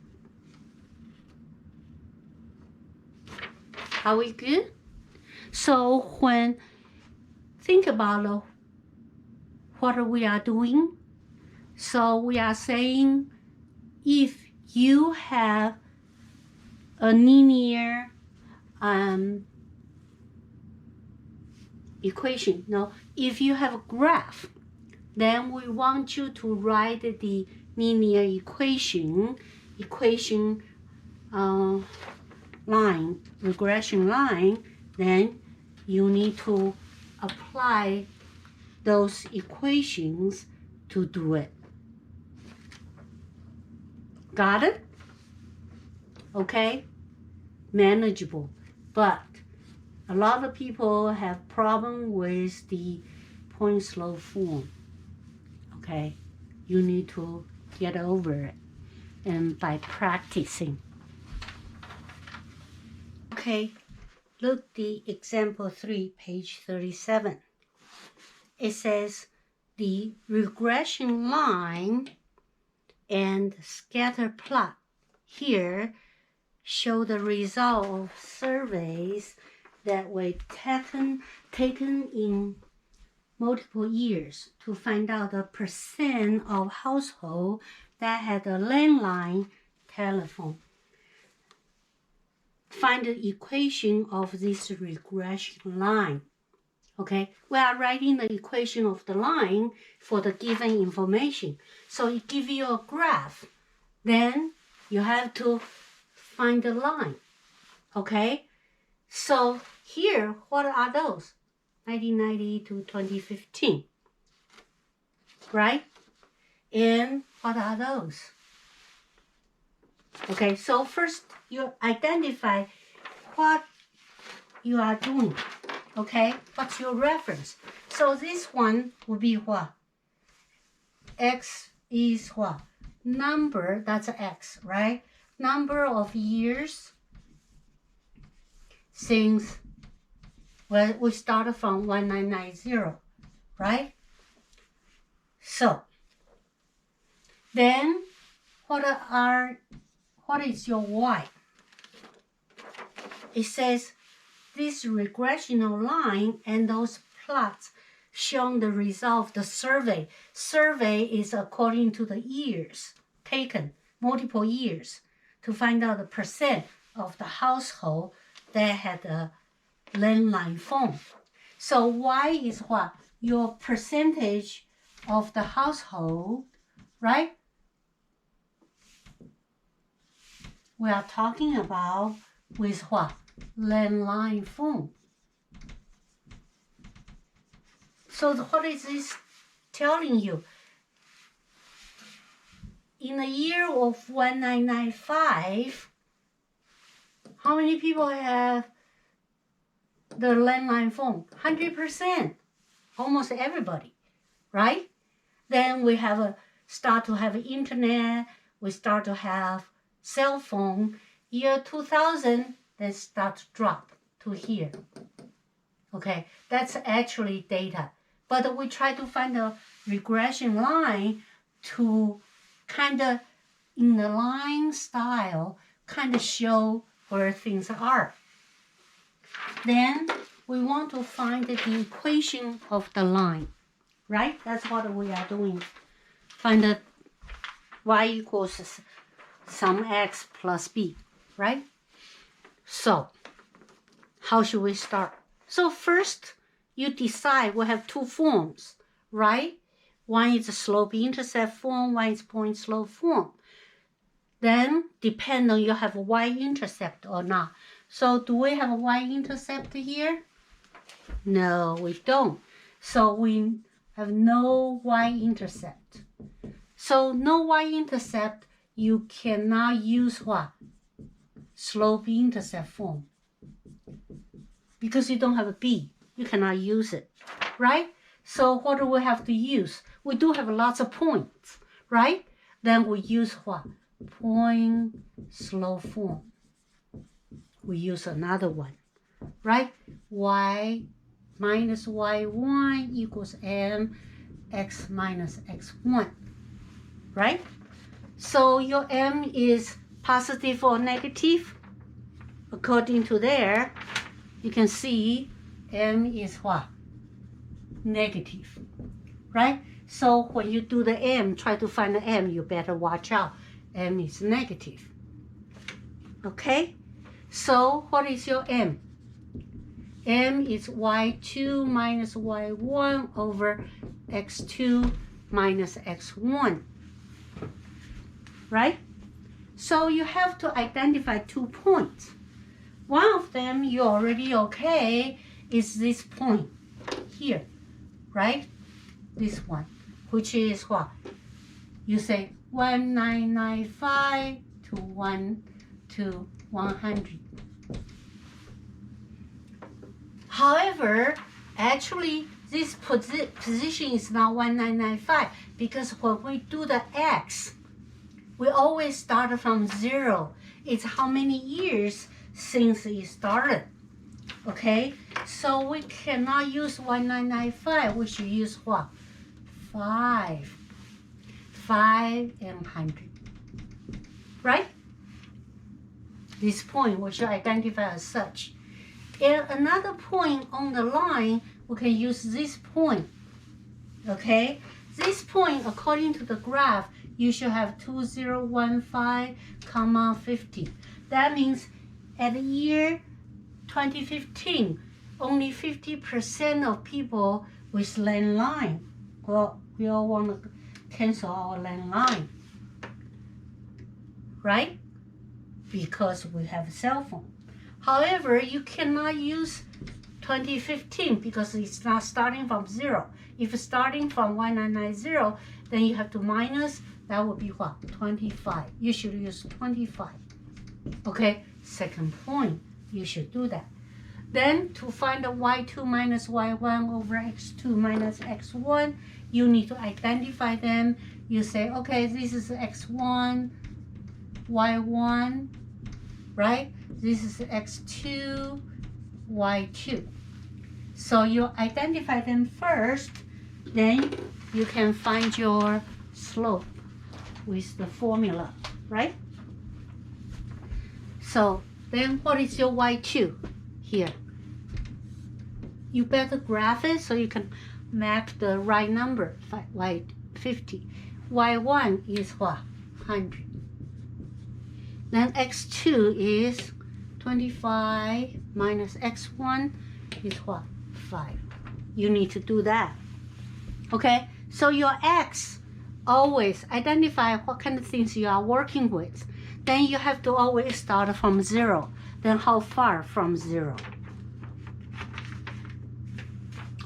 Are we good? So when think about what we are doing, so we are saying if you have a linear equation, no, if you have a graph, then we want you to write the linear equation line, regression line. Then you need to apply those equations to do it. Got it? Okay? Manageable. But a lot of people have problem with the point slope form. Okay? You need to get over it, and by practicing. Okay, look the example 3, page 37. It says the regression line and scatter plot here show the result of surveys that were taken in multiple years to find out the percent of households that had a landline telephone. Find the equation of this regression line. Okay, we are writing the equation of the line for the given information. So it gives you a graph. Then you have to find the line. Okay, so here, what are those? 1990 to 2015, right? And what are those? Okay, so first you identify what you are doing. Okay, what's your reference? So this one will be what? X is what? Number, that's X, right? Number of years since, well, we started from 1990, right? So, then what is your Y? It says this regressional line and those plots showing the result of the survey. Survey is according to the years taken, multiple years, to find out the percent of the household that had a landline phone. So Y is what? Your percentage of the household, right? We are talking about with what? Landline phone. So what is this telling you? In the year of 1995, how many people have the landline phone? 100%, almost everybody, right? Then we start to have internet, we start to have cell phone. Year 2000, then start to drop to here. Okay, that's actually data. But we try to find a regression line to kind of, in the line style, kind of show where things are. Then we want to find the equation of the line, right? That's what we are doing. Find the y equals some x plus b, right? So how should we start? So first, you decide we have two forms, right? One is a slope-intercept form, one is point-slope form. Then, depend on you have a y-intercept or not. So do we have a y-intercept here? No, we don't. So we have no y-intercept. So no y-intercept, you cannot use what? Slope-intercept form. Because you don't have a b, you cannot use it, right? So what do we have to use? We do have lots of points, right? Then we use what? Point slope form. We use another one, right? Y minus y1 equals m x minus x1, right? So your m is positive or negative? According to there, you can see m is what? Negative, right? So when you do the m, try to find the m, you better watch out. M is negative. Okay? So what is your m? M is y2 minus y1 over x2 minus x1. Right? So you have to identify 2 points. One of them you already okay is this point here, right? This one, which is what? You say 1995 to 100. However, actually this position is not 1995 because when we do the x, we always start from 0. It's how many years since it started. Okay, so we cannot use 1995. We should use what? 5 and 100. Right? This point we should identify as such. And another point on the line, we can use this point. Okay? This point, according to the graph, you should have 2015, 50. That means at the year 2015, only 50% of people with landline. Well, we all want to cancel our landline, right? Because we have a cell phone. However, you cannot use 2015 because it's not starting from 0. If it's starting from 1990, then you have to minus, that would be what? 25. You should use 25. Okay, second point, you should do that. Then to find the y2 minus y1 over x2 minus x1, you need to identify them. You say, okay, this is x1, y1, right? This is x2, y2. So you identify them first, then you can find your slope with the formula, right? So then what is your y2 here? You better graph it so you can map the right number, y50. y1 is what? 100. Then x2 is 25 minus x1 is what? 5. You need to do that. Okay, so your x, always identify what kind of things you are working with. Then you have to always start from 0. Then how far from 0?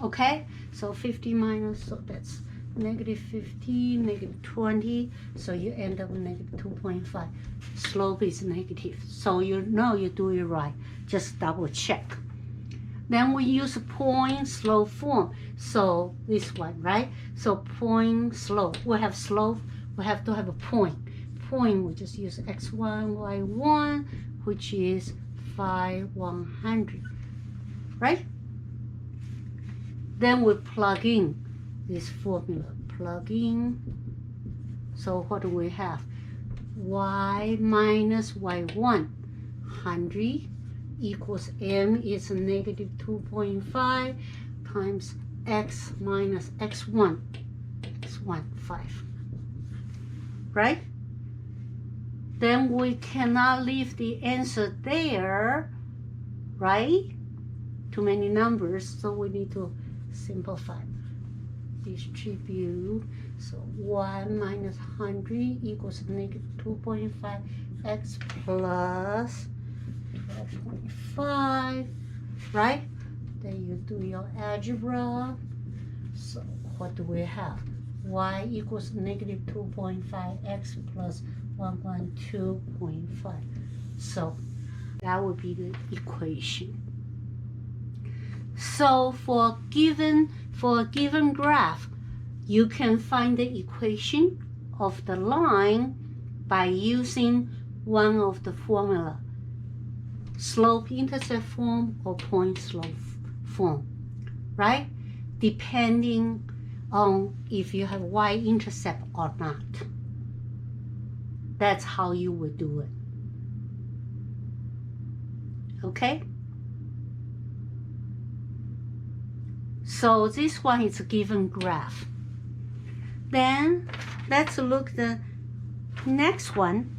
Okay, so 50 minus, so that's negative 50, negative 20, so you end up with negative 2.5. Slope is negative, so you know you do it right. Just double check. Then we use point slope form. So this one, right? So point slope. We have slope, we have to have a point. Point, we just use x1, y1, which is 5, 100, right? Then we plug in this formula. Plug in. So what do we have? Y minus y1, 100 equals m is negative 2.5 times x minus x1, 5. Right? then we cannot leave the answer there, right? Too many numbers, so we need to simplify. Distribute, so 1 minus 100 equals negative 2.5x plus 12.5, right? Then you do your algebra. So what do we have? Y equals negative 2.5x plus 112.5. So that would be the equation. So for a given graph, you can find the equation of the line by using one of the formula, slope-intercept form or point-slope form, right? Depending on if you have y-intercept or not. That's how you would do it. Okay? So this one is a given graph. Then let's look at the next one.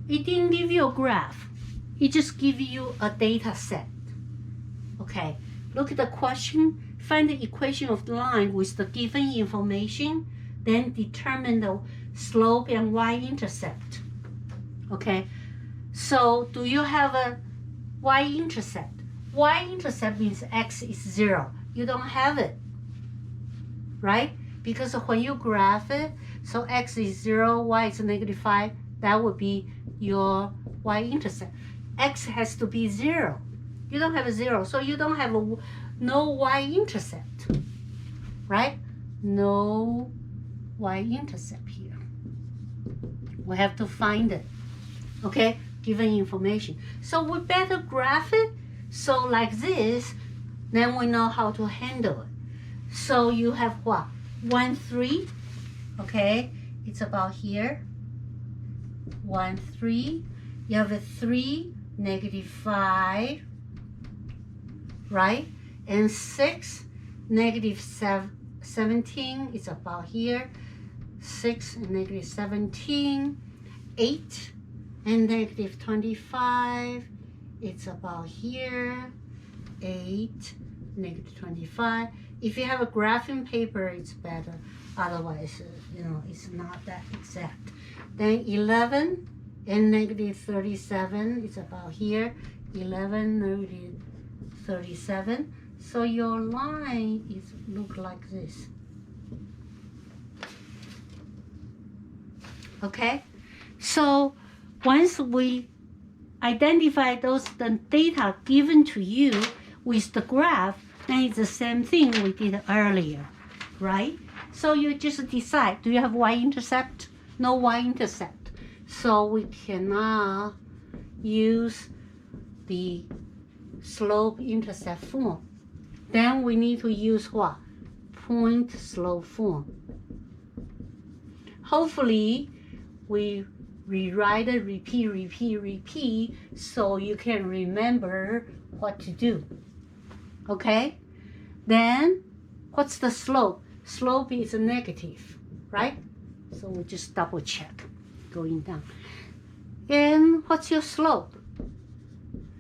It didn't give you a graph. It just gives you a data set. Okay, look at the question. Find the equation of the line with the given information, then determine the slope and y-intercept. Okay, so do you have a y-intercept? Y-intercept means x is 0. You don't have it, right? Because when you graph it, so x is 0, y is negative 5, that would be your y-intercept. X has to be 0. You don't have a 0, so you don't have no y-intercept, right? No y-intercept here. We have to find it, okay? Given information. So we better graph it. So like this, then we know how to handle it. So you have what? 1, 3, okay? It's about here. 1, 3. You have a 3, negative 5, right? And 6, negative 17 is about here. 6 and negative 17. 8 and negative 25. It's about here. 8, negative 25. If you have a graphing paper, it's better. Otherwise, it's not that exact. Then 11 and negative 37 is about here. 11, negative 37. So your line is look like this. Okay? So once we identify the data given to you with the graph, then it's the same thing we did earlier, right? So you just decide, do you have y-intercept? No y-intercept. So we cannot use the slope-intercept form. Then we need to use what? Point-slope form. Hopefully, we rewrite it, repeat, so you can remember what to do. Okay? Then, what's the slope? Slope is negative, right? So we just double check going down. And what's your slope?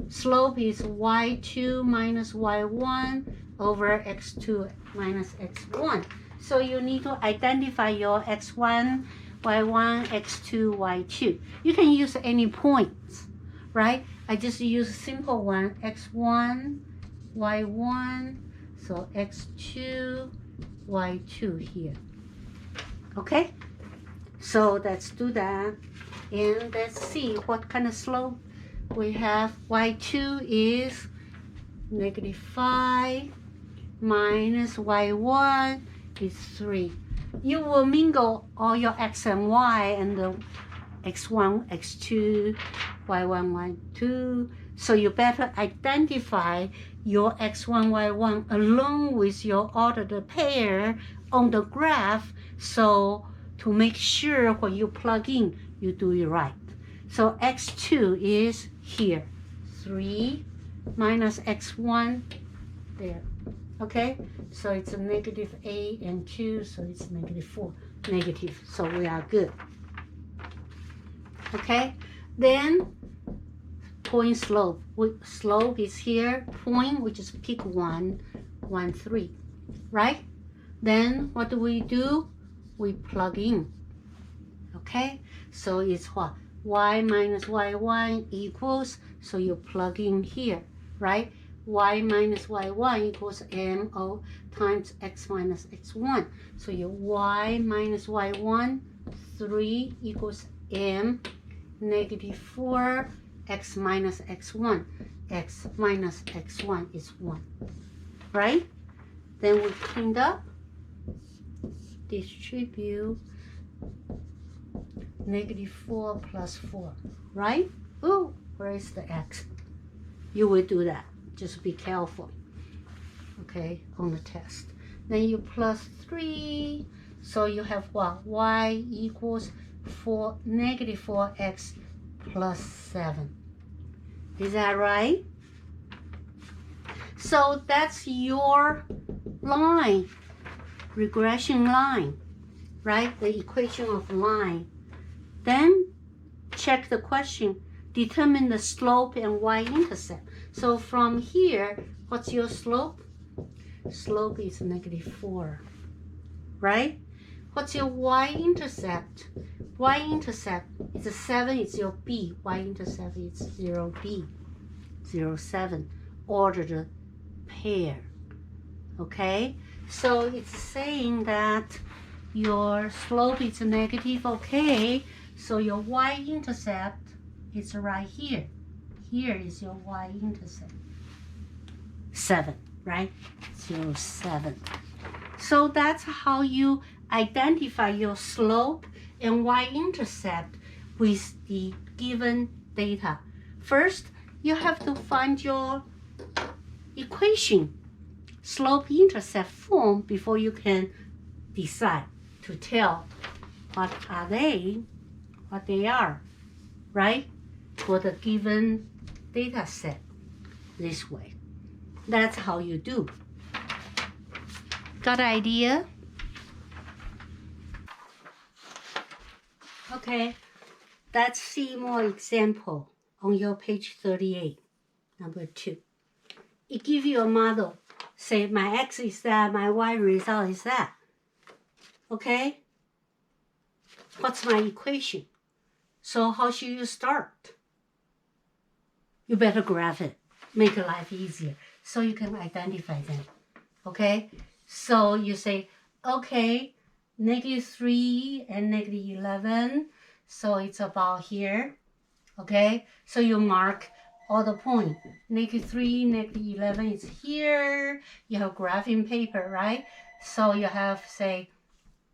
Slope is y2 minus y1 over x2 minus x1. So you need to identify your x1, y1, x2, y2. You can use any points, right? I just use a simple one, x1, y1, so x2, y2 here. Okay? So let's do that. And let's see what kind of slope we have. Y2 is negative 5 minus y1 is 3. You will mingle all your x and y and the x1, x2, y1, y2. So you better identify your x1, y1 along with your ordered pair on the graph, so to make sure when you plug in, you do it right. So x2 is here, 3 minus x1 there. Okay, so it's a negative 8 and 2, so it's negative 4. Negative, so we are good. Okay, then point slope. Slope is here, point, which is pick 1, 1, 3, right? Then what do? We plug in. Okay, so it's what? Y minus y1 equals, so you plug in here, right? Y minus y1 equals mo times x minus x1. So your y minus y1, 3 equals m negative 4 x minus x1. X minus x1 is 1, right? Then we cleaned up, distribute negative 4 plus 4, right? Oh, where is the x? You will do that. Just be careful, okay, on the test. Then you plus 3, so you have what? Y equals negative 4x plus 7. Is that right? So that's your line, regression line, right? The equation of line. Then check the question, determine the slope and y-intercept. So from here, what's your slope? Slope is negative 4, right? What's your y-intercept? Y-intercept is 7, it's your b. Y-intercept is 0b, 0, 7, ordered pair, okay? So it's saying that your slope is negative, okay? So your y-intercept is right here. Here is your y-intercept. 7, right? 0, 7. So that's how you identify your slope and y-intercept with the given data. First, you have to find your equation, slope-intercept form, before you can decide to tell what they are, right? For the given data set this way. That's how you do. Got an idea? Okay, let's see more example on your page 38, number 2. It gives you a model. Say my x is that, my y result is that. Okay? What's my equation? So how should you start? You better graph it. Make life easier so you can identify them. Okay? So you say, okay, negative 3 and negative 11. So it's about here. Okay? So you mark all the points. Negative 3, negative 11 is here. You have graphing paper, right? So you have, say,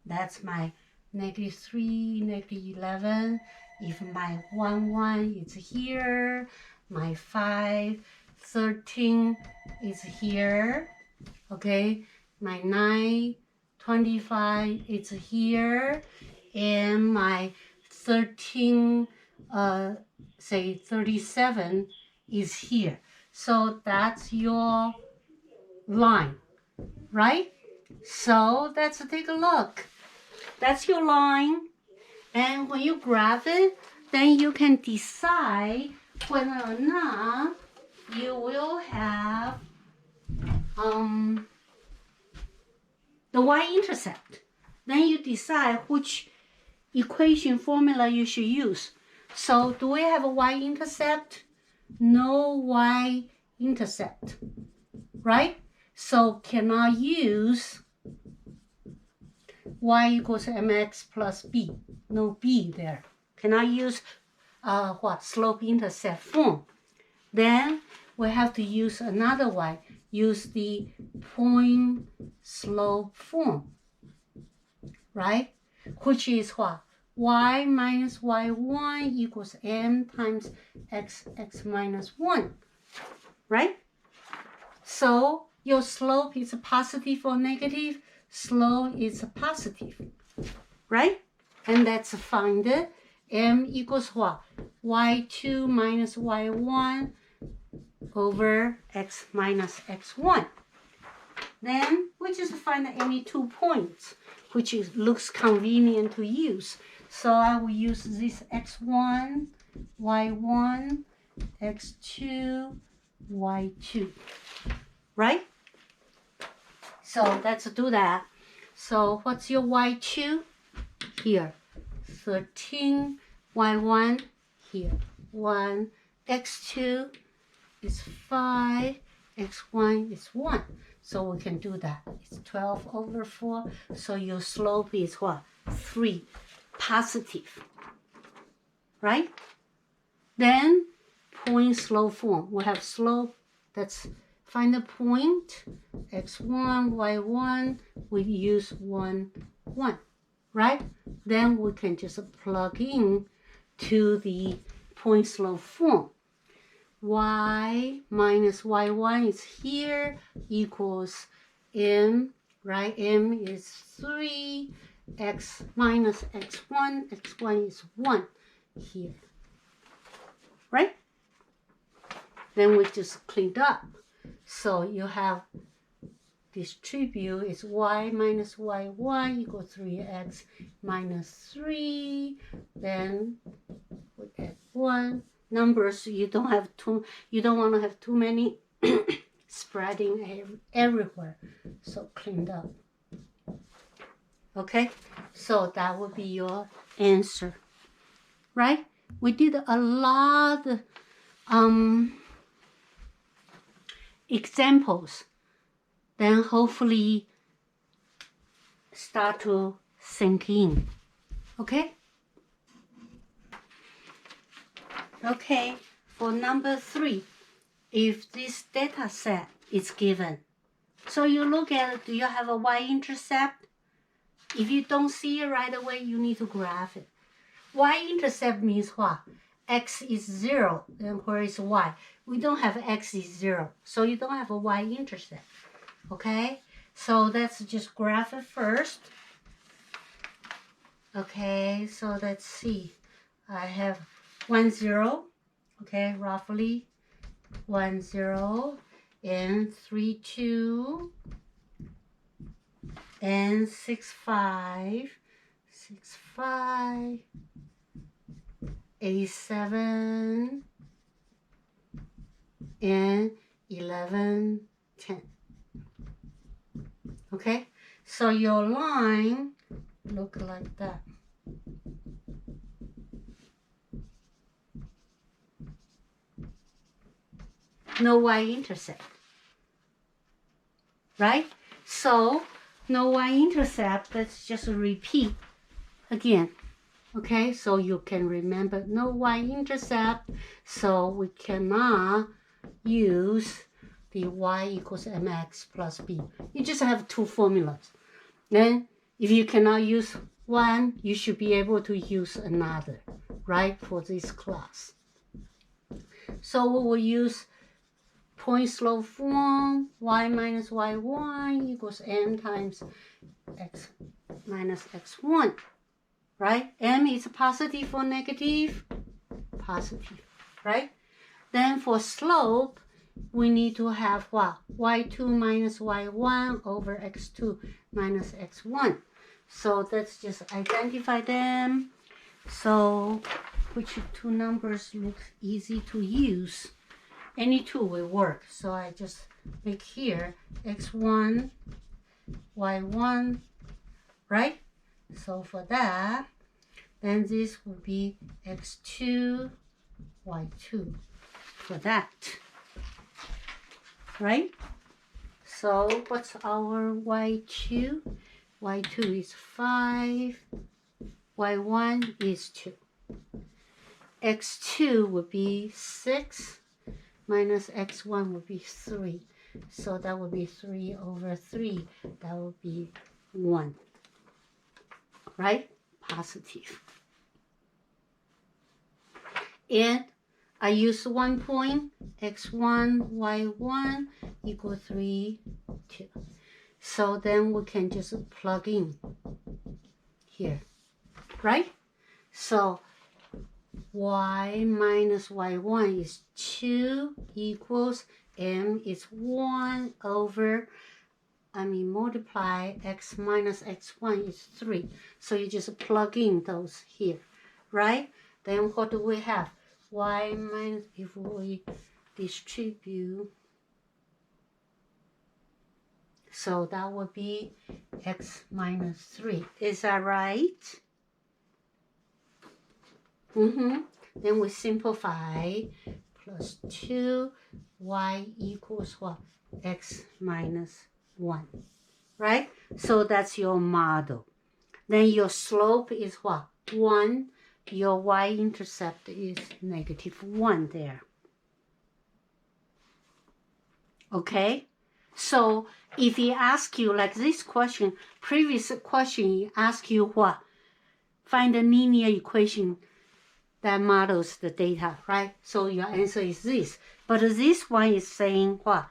that's my negative 3, negative 11. If my 1, 1 is here, my 5, 13 is here. Okay, my 9, 25 is here, and my 13, say 37 is here. So that's your line, right? So let's take a look. That's your line. And when you graph it, then you can decide whether or not you will have the y-intercept. Then you decide which equation formula you should use. So do we have a y-intercept? No y-intercept, right? So cannot use y equals mx plus b. No b there. Cannot use slope-intercept form. Then we have to use another y. Use the point slope form, right? Which is what? Y minus y1 equals m times x minus 1, right? So your slope is positive or negative? Slope is positive, right? And let's find it. M equals what? y2 minus y1 over x minus x1. Then we just find any 2 points, which looks convenient to use. So I will use this x1, y1, x2, y2, right? So let's do that. So what's your y2? Here, 13, y1, here, 1, x2 is 5, x1 is 1. So we can do that. It's 12 over 4. So your slope is what? 3, positive, right? Then point slope form. We have slope. Let's find the point. x1, y1. We use 1, 1, right? Then we can just plug in to the point slope form. Y minus y1 is here, equals m, right? M is 3, x minus x1, x1 is 1 here, right? Then we just cleaned up. So you have distribute is y minus y1 equals 3x minus 3. Then we add 1. Numbers, you don't want to have too many spreading everywhere. So cleaned up. Okay, so that would be your answer, right? We did a lot examples. Then hopefully start to sink in. Okay? Okay, for number 3, if this data set is given, so you look at it, do you have a y-intercept? If you don't see it right away, you need to graph it. Y-intercept means what? X is 0, then where is y? We don't have x is 0, so you don't have a y-intercept. Okay, so let's just graph it first. Okay, so let's see. I have 1, 0, okay, roughly 1, 0, and 3, 2, and 6, 5, 6, 5, 8, 7, and 11, 10. Okay, so your line look like that. No y-intercept, right? So no y-intercept, let's just repeat again. Okay, so you can remember no y-intercept, so we cannot use the y equals mx plus b. You just have 2 formulas. Then if you cannot use one, you should be able to use another, right, for this class. So we will use point slope form, y minus y1 equals m times x minus x1, right? M is positive or negative? Positive, right? Then for slope, we need to have what? y2 minus y1 over x2 minus x1. So let's just identify them. So which 2 numbers look easy to use? Any 2 will work. So I just make here x1, y1, right? So for that, then this will be x2, y2 for that, right? So what's our y2? y2 is 5, y1 is 2. x2 would be 6, minus x1 would be 3. So that would be 3 over 3. That would be 1, right? Positive. And I use 1 point, x1, y1 equal 3, 2. So then we can just plug in here, right? So y minus y1 is 2 equals m is 1 over multiply x minus x1 is 3. So you just plug in those here, right? Then what do we have? Y minus, if we distribute, so that would be x minus 3. Is that right? Then we simplify, plus 2, y equals what? X minus 1, right? So that's your model. Then your slope is what? 1. Your y-intercept is -1 there. Okay? So if he asks you, like this question, previous question, he asked you what? Find a linear equation that models the data, right? So your answer is this. But this one is saying what?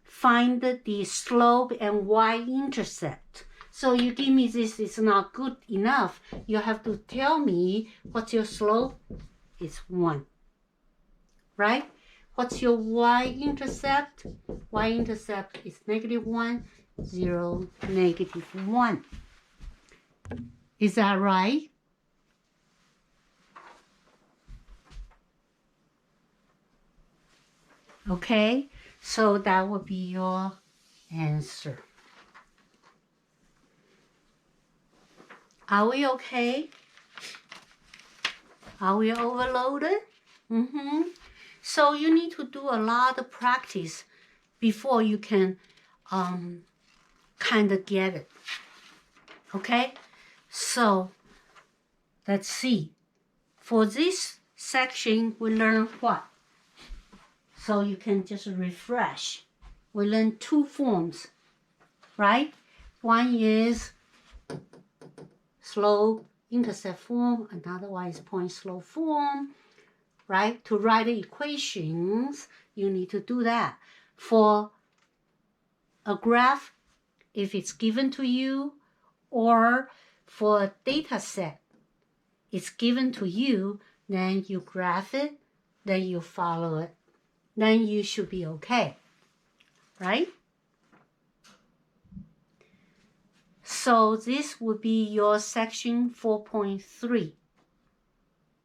Find the slope and y-intercept. So you give me this is not good enough. You have to tell me what's your slope? It's 1, right? What's your y-intercept? Y-intercept is -1, 0, -1. Is that right? Okay, so that would be your answer. Are we okay? Are we overloaded? So you need to do a lot of practice before you can kind of get it. Okay, so let's see. For this section, we learn what? So you can just refresh. We learn 2 forms, right? One is slope intercept form, another one is point slope form, right? To write the equations, you need to do that. For a graph, if it's given to you, or for a data set, it's given to you, then you graph it, then you follow it. Then you should be okay, right? So this would be your section 4.3.